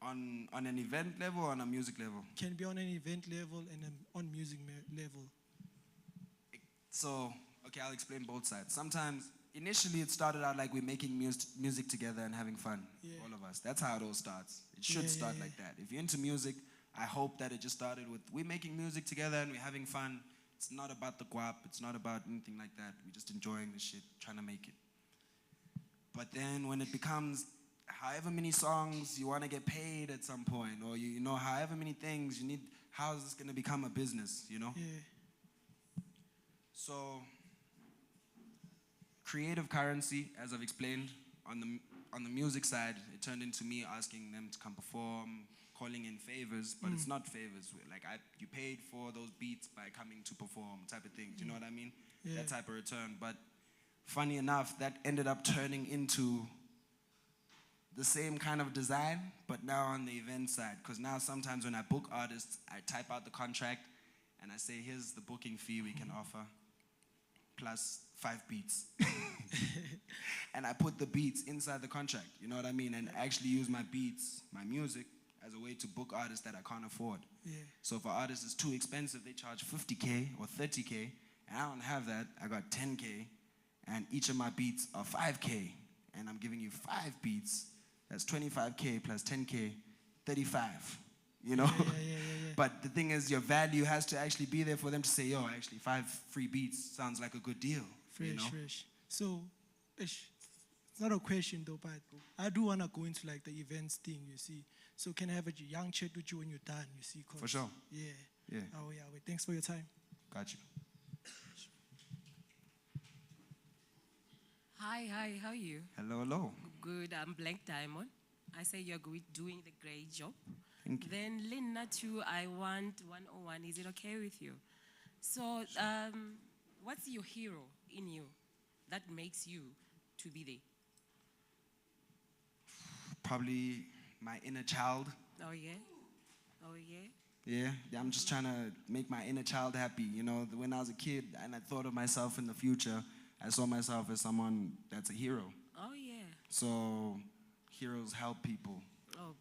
On an event level or on a music level? Can be on an event level and on music level. So, okay, I'll explain both sides. Sometimes, initially it started out like we're making music together and having fun, all of us. That's how it all starts. It should start like that. If you're into music, I hope that it just started with we're making music together and we're having fun. It's not about the guap. It's not about anything like that. We're just enjoying the shit, trying to make it. But then when it becomes however many songs you want to get paid at some point, or you know, however many things you need, how is this going to become a business, you know? Yeah. So, creative currency, as I've explained, on the music side, it turned into me asking them to come perform, calling in favors, but it's not favors. Like, you paid for those beats by coming to perform, type of thing. Do you know what I mean? Yeah. That type of return. But funny enough, that ended up turning into the same kind of design, but now on the event side. Because now sometimes when I book artists, I type out the contract and I say, here's the booking fee we can offer, plus 5 beats. And I put the beats inside the contract, you know what I mean? And actually use my beats, my music, as a way to book artists that I can't afford. Yeah. So if an artist is too expensive, they charge 50K or 30K, and I don't have that. I got 10K, and each of my beats are 5K, and I'm giving you 5 beats. That's 25K plus 10K, 35, you know? Yeah. But the thing is, your value has to actually be there for them to say, yo, actually 5 free beats sounds like a good deal. Fresh. So, it's not a question though, but I do want to go into like the events thing, you see. So can I have a young chat with you when you're done, you see? For sure. Yeah. Oh, yeah. Thanks for your time. Got you. Hi, how are you? Hello, hello. Good, I'm Blank Diamond. I say you're doing the great job. Thank you. Then Lynn too, I want 101. Is it okay with you? So, what's your hero in you that makes you to be there? Probably my inner child. Oh, yeah? Oh, yeah? Yeah, I'm just trying to make my inner child happy. You know, when I was a kid and I thought of myself in the future, I saw myself as someone that's a hero. Oh, yeah. So heroes help people. Oh,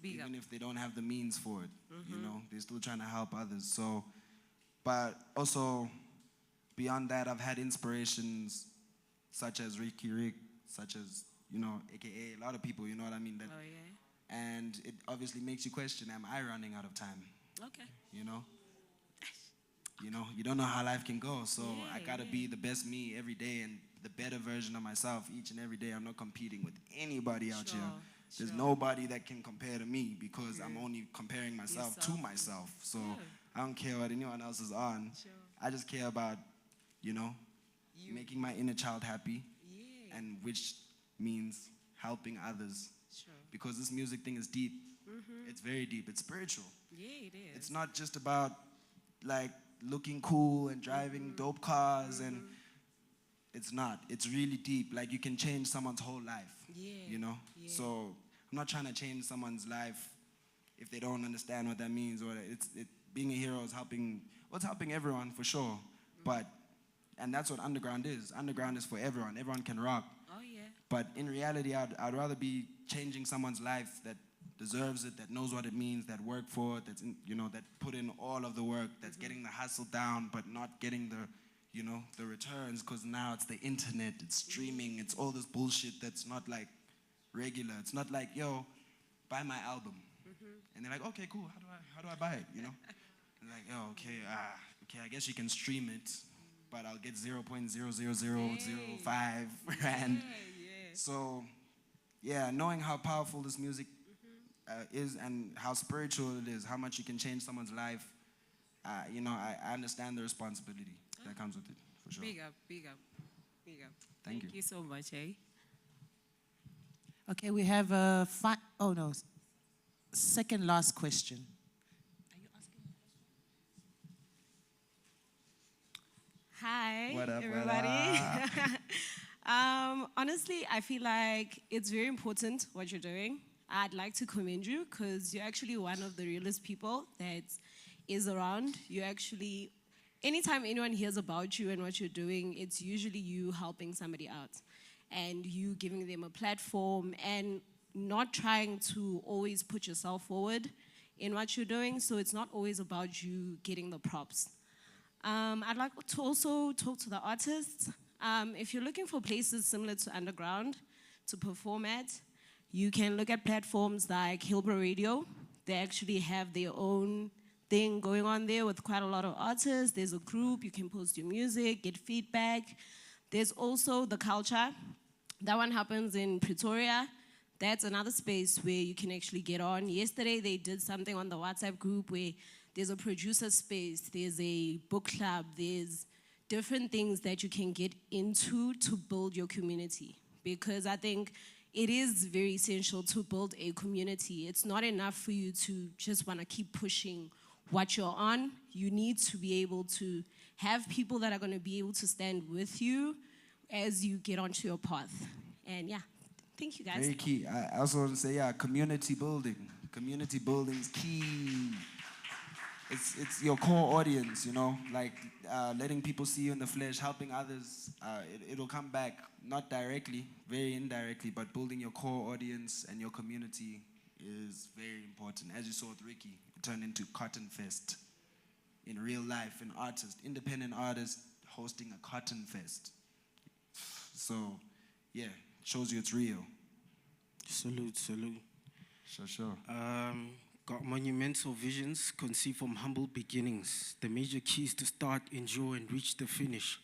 big Even up. if they don't have the means for it, you know, they're still trying to help others. So, but also beyond that, I've had inspirations such as Ricky Rick, such as, you know, AKA a lot of people, you know what I mean? That, Oh, yeah? and it obviously makes you question, am I running out of time? Okay. You know? You know, you don't know how life can go, so I Yeah, gotta yeah. be the best me every day and the better version of myself each and every day. I'm not competing with anybody out Sure, here. There's sure. nobody that can compare to me because I'm only comparing myself to Yourself. myself. So Yeah. I don't care what anyone else is on. Sure. I just care about, you know, You. making my inner child happy, Yeah. and which means helping others. Sure. Because this music thing is deep. It's very deep. It's spiritual. Yeah, it is. It's not just about like looking cool and driving dope cars and it's not. It's really deep. Like you can change someone's whole life. Yeah. You know? Yeah. So I'm not trying to change someone's life if they don't understand what that means, or being a hero is helping, well, it's helping everyone for sure. But and that's what underground is. Underground is for everyone. Everyone can rock. Oh, yeah. But in reality, I'd rather be changing someone's life that deserves it, that knows what it means, that work for it, that's in, you know, that put in all of the work, that's getting the hustle down, but not getting the, you know, the returns, because now it's the internet, it's streaming, it's all this bullshit that's not like regular. It's not like, yo, buy my album, and they're like, okay, cool. How do I buy it? You know, and like, yo, okay, I guess you can stream it, but I'll get 0.00005 rand. So, yeah, knowing how powerful this music is and how spiritual it is, how much you can change someone's life, you know, I understand the responsibility that comes with it, for sure. Big up, big up, big up. Thank you. You so much, eh? Okay, we have a second last question. Hi, What up, everybody. what Honestly, I feel like it's very important what you're doing. I'd like to commend you because you're actually one of the realest people that is around. You actually, anytime anyone hears about you and what you're doing, it's usually you helping somebody out and you giving them a platform and not trying to always put yourself forward in what you're doing. So it's not always about you getting the props. I'd like to also talk to the artists. If you're looking for places similar to underground to perform at, you can look at platforms like Hillbrow Radio. They actually have their own thing going on there with quite a lot of artists. There's a group, you can post your music, get feedback. There's also The Culture. That one happens in Pretoria. That's another space where you can actually get on. Yesterday, they did something on the WhatsApp group where there's a producer space, there's a book club, there's different things that you can get into to build your community. Because I think it is very essential to build a community. It's not enough for you to just want to keep pushing what you're on. You need to be able to have people that are going to be able to stand with you as you get onto your path. And yeah, thank you guys. Very key. I also want to say, yeah, community building. Community building is key. It's your core audience, you know, like letting people see you in the flesh, helping others. It'll come back, not directly, very indirectly, but building your core audience and your community is very important. As you saw with Ricky, it turned into Cotton Fest in real life, an artist, independent artist hosting a Cotton Fest. So, yeah, shows you it's real. Salute. Sure. Got monumental visions conceived from humble beginnings. The major keys to start, endure, and reach the finish.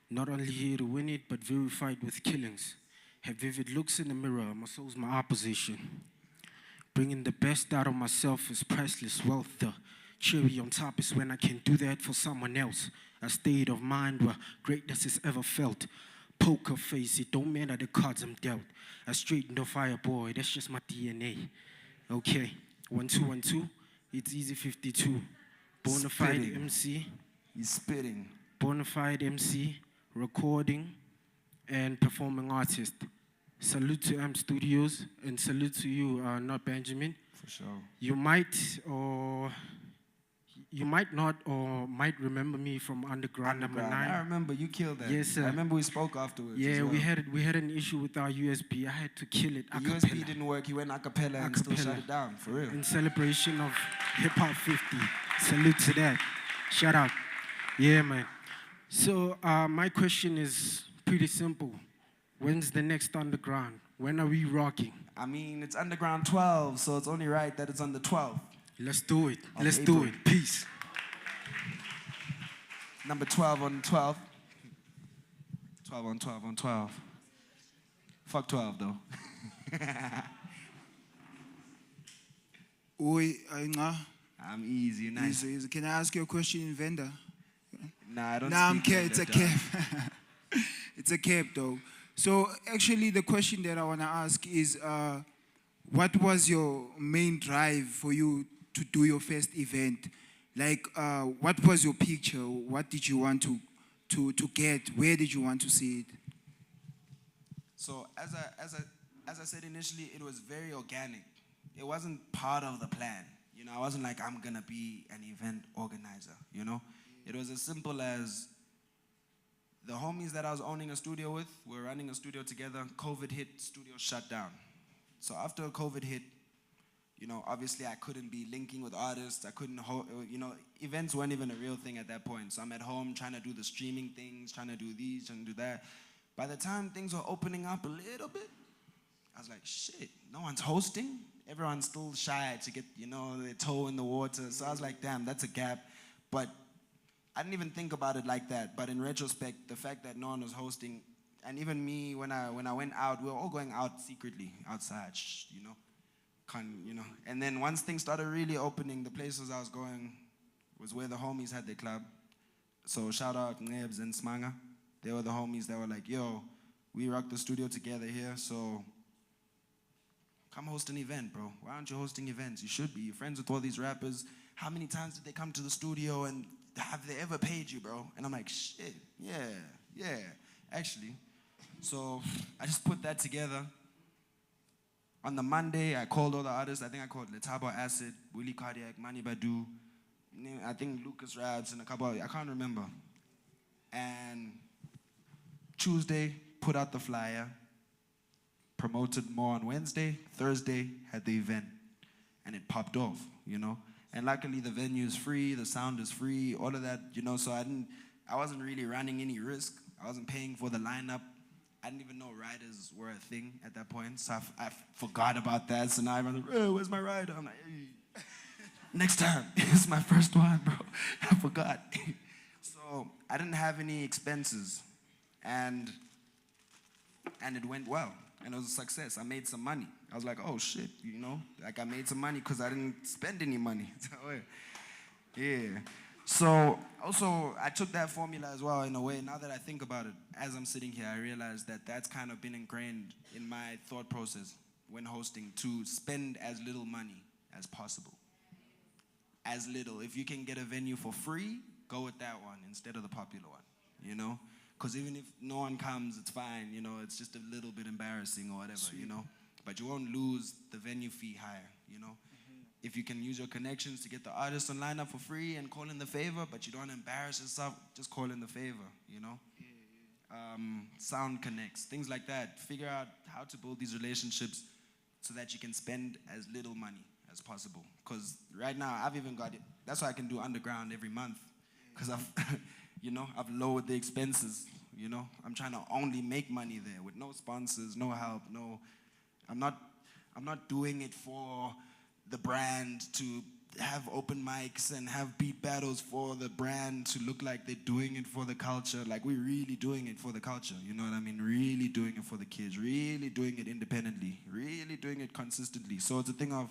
Not only here to win it, but verified with killings. Have vivid looks in the mirror, my soul's my opposition. Bringing the best out of myself is priceless wealth. The cherry on top is when I can do that for someone else. A state of mind where greatness is ever felt. Poker face, it don't matter the cards I'm dealt. I straighten the fire, boy, that's just my DNA. Okay, 1 2 1 2, it's easy 52. Bonafide Spitting. MC. He's spitting. Bonafide MC, recording, and performing artist. Salute to AM Studios and salute to you, Not Benjamin. For sure. You might not or might remember me from Underground number 9. I remember you killed that. Yes, sir. I remember we spoke afterwards. Yeah, as well. we had an issue with our USB. I had to kill it. The USB didn't work. He went a cappella and still shut it down. For real. In celebration of Hip Hop 50. Salute to that. Shout out. Yeah, man. So my question is pretty simple. When's the next Underground? When are we rocking? I mean, it's Underground 12, so it's only right that it's on the 12th. Let's do it. Let's April. do it. Peace. Number 12 on 12. 12 on 12 on 12. Fuck 12, though. Oi, Ainga. I'm easy, nice. Easy. Can I ask you a question in Venda? Nah, I don't Nah, I'm speak kidding. It's a Venda, cap. It's a cap, though. So actually, the question that I want to ask is, what was your main drive for you to do your first event? Like, what was your picture? What did you want to get? Where did you want to see it? So as I said initially, it was very organic. It wasn't part of the plan. You know, I wasn't like, I'm gonna be an event organizer, you know? It was as simple as the homies that I was owning a studio with, we were running a studio together, COVID hit, studio shut down. So after COVID hit, you know, obviously I couldn't be linking with artists, I couldn't, you know, events weren't even a real thing at that point. So I'm at home trying to do the streaming things, trying to do these, trying to do that. By the time things were opening up a little bit, I was like, shit, no one's hosting. Everyone's still shy to get, you know, their toe in the water. So I was like, damn, that's a gap. But I didn't even think about it like that. But in retrospect, the fact that no one was hosting, and even me, when I went out, we were all going out secretly, outside, you know. You know. And then once things started really opening, the places I was going was where the homies had their club. So shout out Nebs and Smanga. They were the homies that were like, yo, we rock the studio together here, so come host an event, bro. Why aren't you hosting events? You should be. You're friends with all these rappers. How many times did they come to the studio and have they ever paid you, bro? And I'm like, shit, yeah, actually. So I just put that together. On the Monday, I called all the artists. I think I called Letabo Acid, Willie Cardiac, Manny Badu, I think Lucas Rabs, and a couple, I can't remember. And Tuesday, put out the flyer, promoted more on Wednesday. Thursday, had the event, and it popped off, you know? And luckily, the venue is free, the sound is free, all of that, you know, so I wasn't really running any risk. I wasn't paying for the lineup. I didn't even know riders were a thing at that point, so I forgot about that. So now everyone's like, oh, where's my rider? I'm like, hey. Next time. It's my first one, bro. I forgot. So I didn't have any expenses, and it went well, and it was a success. I made some money. I was like, oh, shit, you know? Like, I made some money because I didn't spend any money. Yeah. So, also, I took that formula as well in a way. Now that I think about it, as I'm sitting here, I realize that that's kind of been ingrained in my thought process when hosting, to spend as little money as possible. As little. If you can get a venue for free, go with that one instead of the popular one, you know? Because even if no one comes, it's fine, you know? It's just a little bit embarrassing or whatever, you know? But you won't lose the venue fee higher, you know? If you can use your connections to get the artist on lineup for free and call in the favor, but you don't embarrass yourself, just call in the favor, you know? Sound connects, things like that. Figure out how to build these relationships so that you can spend as little money as possible. Because right now, I've even got it. That's why I can do underground every month. Because I've lowered the expenses, you know? I'm trying to only make money there with no sponsors, no help, I'm not doing it for the brand to have open mics and have beat battles for the brand to look like they're doing it for the culture. Like, we're really doing it for the culture, you know what I mean? Really doing it for the kids, really doing it independently, really doing it consistently. So it's a thing of,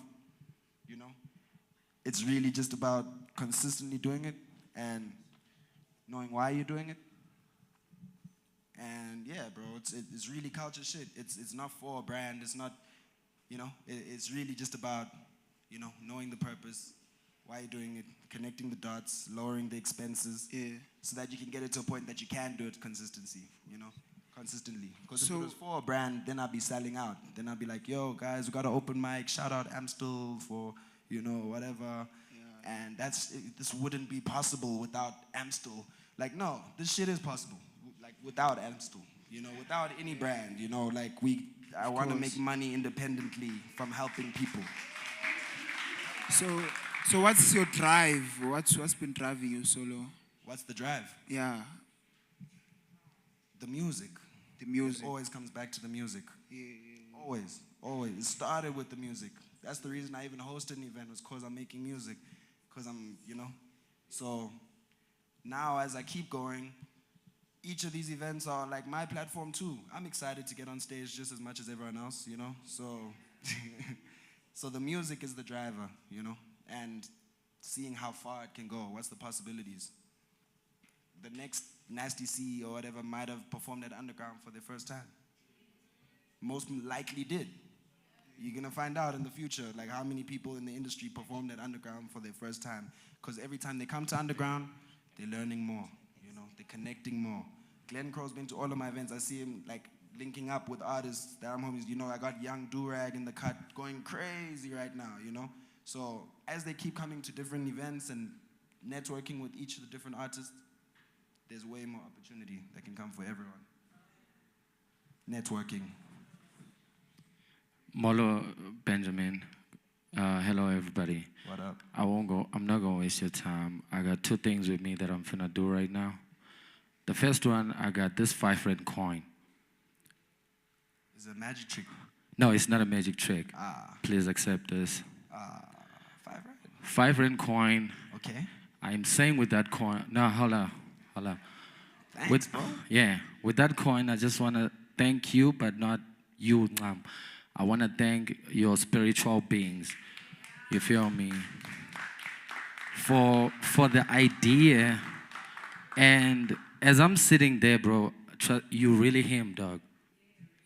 you know, it's really just about consistently doing it and knowing why you're doing it And yeah, bro, it's really culture shit. It's not for a brand. It's not, it's really just about, knowing the purpose, why you're doing it, connecting the dots, lowering the expenses, so that you can get it to a point that you can do it consistently. Because if it was for a brand, then I'd be selling out. Then I'd be like, yo, guys, we got an open mic. Shout out Amstel for, whatever. Yeah. And this wouldn't be possible without Amstel. Like, no, this shit is possible. Like, without Amstel, without any brand, I want to make money independently from helping people. So what's your drive? What's been driving you solo? What's the drive? Yeah. The music. The music. It always comes back to the music. Yeah. Always. It started with the music. That's the reason I even hosted an event, was because I'm making music. Because I'm, So now as I keep going, each of these events are like my platform too. I'm excited to get on stage just as much as everyone else, So, so the music is the driver, and seeing how far it can go. What's the possibilities? The next Nasty C or whatever might have performed at Underground for their first time. Most likely did. You're gonna find out in the future, like how many people in the industry performed at Underground for their first time. Because every time they come to Underground, they're learning more, they're connecting more. Glenn Crow's been to all of my events. I see him like linking up with artists that I'm homies. I got Young Durag in the cut going crazy right now, So as they keep coming to different events and networking with each of the different artists, there's way more opportunity that can come for everyone. Networking. Molo Benjamin. Hello, everybody. What up? I'm not gonna waste your time. I got two things with me that I'm finna do right now. The first one, I got this 5 rand coin. Is it a magic trick? No, it's not a magic trick. Please accept this. 5 rand. 5 rand coin. Okay. I'm saying with that coin. No, hold on. Thanks, bro. Yeah, with that coin, I just wanna thank you, but not you. I wanna thank your spiritual beings. You feel me? For the idea. And as I'm sitting there, bro, you really him, dog.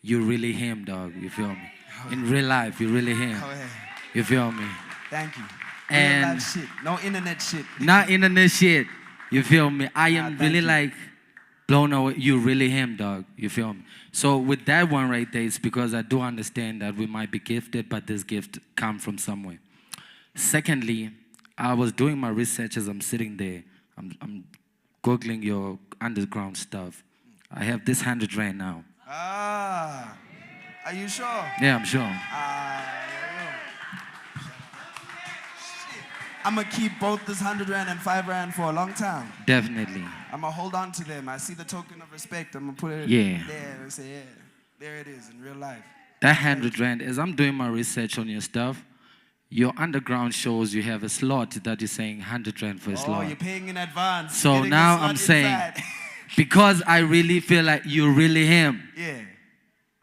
You really him, dog. You feel me? In real life, you really him. You feel me? Thank you. And real life shit. No internet shit. Not internet shit. You feel me? I am really like blown away. You really him, dog. You feel me? So with that one right there, it's because I do understand that we might be gifted, but this gift come from somewhere. Secondly, I was doing my research as I'm sitting there. I'm Googling your underground stuff. I have this 100 rand now. Are you sure? Yeah, I'm sure. I'm going to keep both this 100 rand and 5 rand for a long time. Definitely. I'm going to hold on to them. I see the token of respect. I'm going to put it there and say, there it is in real life. That 100 rand, as I'm doing my research on your stuff, your underground shows you have a slot that you're saying 100 rand for a slot. Oh, you're paying in advance. So now I'm saying, because I really feel like you're really him. Yeah.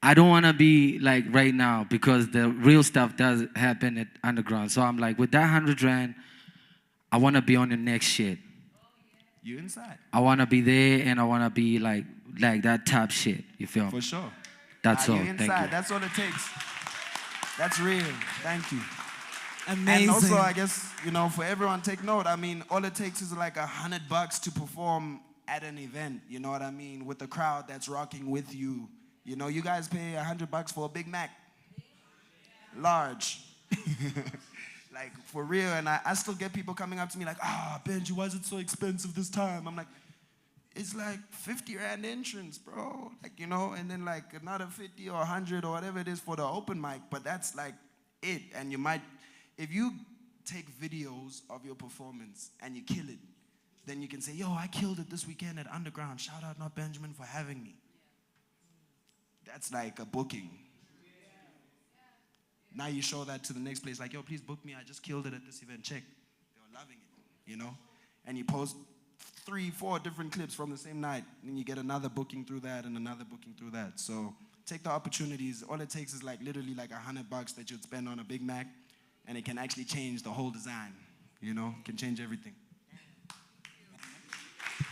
I don't want to be like right now because the real stuff does happen at underground. So I'm like, with that 100 rand, I want to be on the next shit. You inside. I want to be there and I want to be like that top shit. You feel me? For sure. That's all. You inside. Thank you. That's all it takes. That's real. Thank you. Amazing. And also, I guess, for everyone, take note. I mean, all it takes is like $100 to perform at an event. You know what I mean? With the crowd that's rocking with you. You guys pay $100 for a Big Mac. Large. Like, for real. And I still get people coming up to me like, Benji, why is it so expensive this time? I'm like, it's like 50 rand entrance, bro. Like, and then like another 50 or 100 or whatever it is for the open mic. But that's like it. And you might, if you take videos of your performance and you kill it, then you can say, yo, I killed it this weekend at Underground. Shout out Not Benjamin for having me. That's like a booking. Now you show that to the next place, like, yo, please book me. I just killed it at this event. Check. They were loving it, And you post 3-4 different clips from the same night, and you get another booking through that and another booking through that. So take the opportunities. All it takes is like literally like $100 that you'd spend on a Big Mac, and it can actually change the whole design. It can change everything.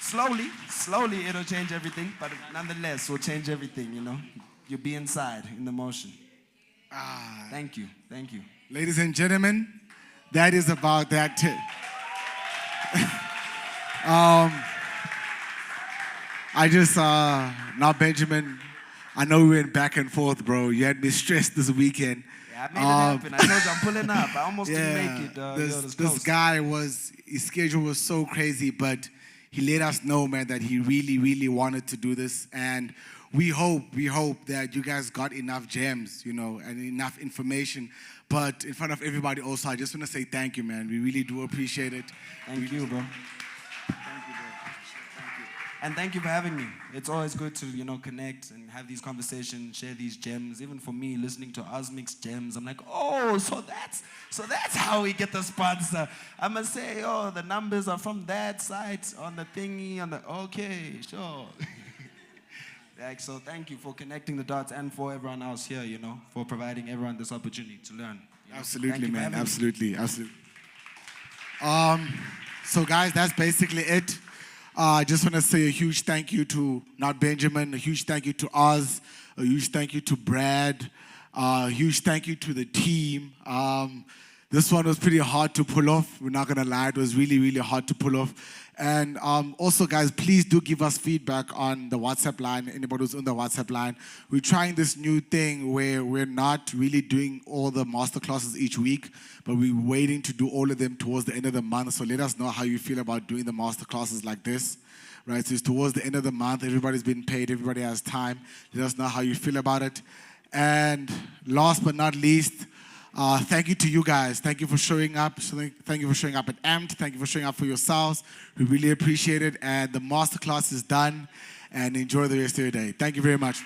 slowly it'll change everything, but nonetheless, we'll change everything, you know. You'll be inside, in the motion. Thank you. Ladies and gentlemen, that is about that. Now Benjamin, I know we went back and forth, bro. You had me stressed this weekend. Yeah, I made it happen. I told you I'm pulling up. I almost didn't make it. This guy his schedule was so crazy, but he let us know, man, that he really, really wanted to do this. And we hope that you guys got enough gems, you know, and enough information. But in front of everybody also, I just want to say thank you, man. We really do appreciate it. Thank you, bro. And thank you for having me. It's always good to, you know, connect and have these conversations, share these gems. Even for me, listening to Osmic's gems, I'm like, oh, so that's how we get the sponsor. I must say, oh, the numbers are from that site on the thingy, okay, sure. So thank you for connecting the dots and for everyone else here, you know, for providing everyone this opportunity to learn. Absolutely, man. Absolutely. So guys, that's basically it. I just want to say a huge thank you to Not Benjamin, a huge thank you to Oz, a huge thank you to Brad, a huge thank you to the team. This one was pretty hard to pull off. We're not going to lie. It was really, really hard to pull off. And also, guys, please do give us feedback on the WhatsApp line, anybody who's on the WhatsApp line. We're trying this new thing where we're not really doing all the masterclasses each week, but we're waiting to do all of them towards the end of the month. So let us know how you feel about doing the masterclasses like this. Right, so it's towards the end of the month. Everybody's been paid. Everybody has time. Let us know how you feel about it. And last but not least, thank you to you guys. Thank you for showing up. Thank you for showing up at Amped. Thank you for showing up for yourselves. We really appreciate it. And the masterclass is done. And enjoy the rest of your day. Thank you very much.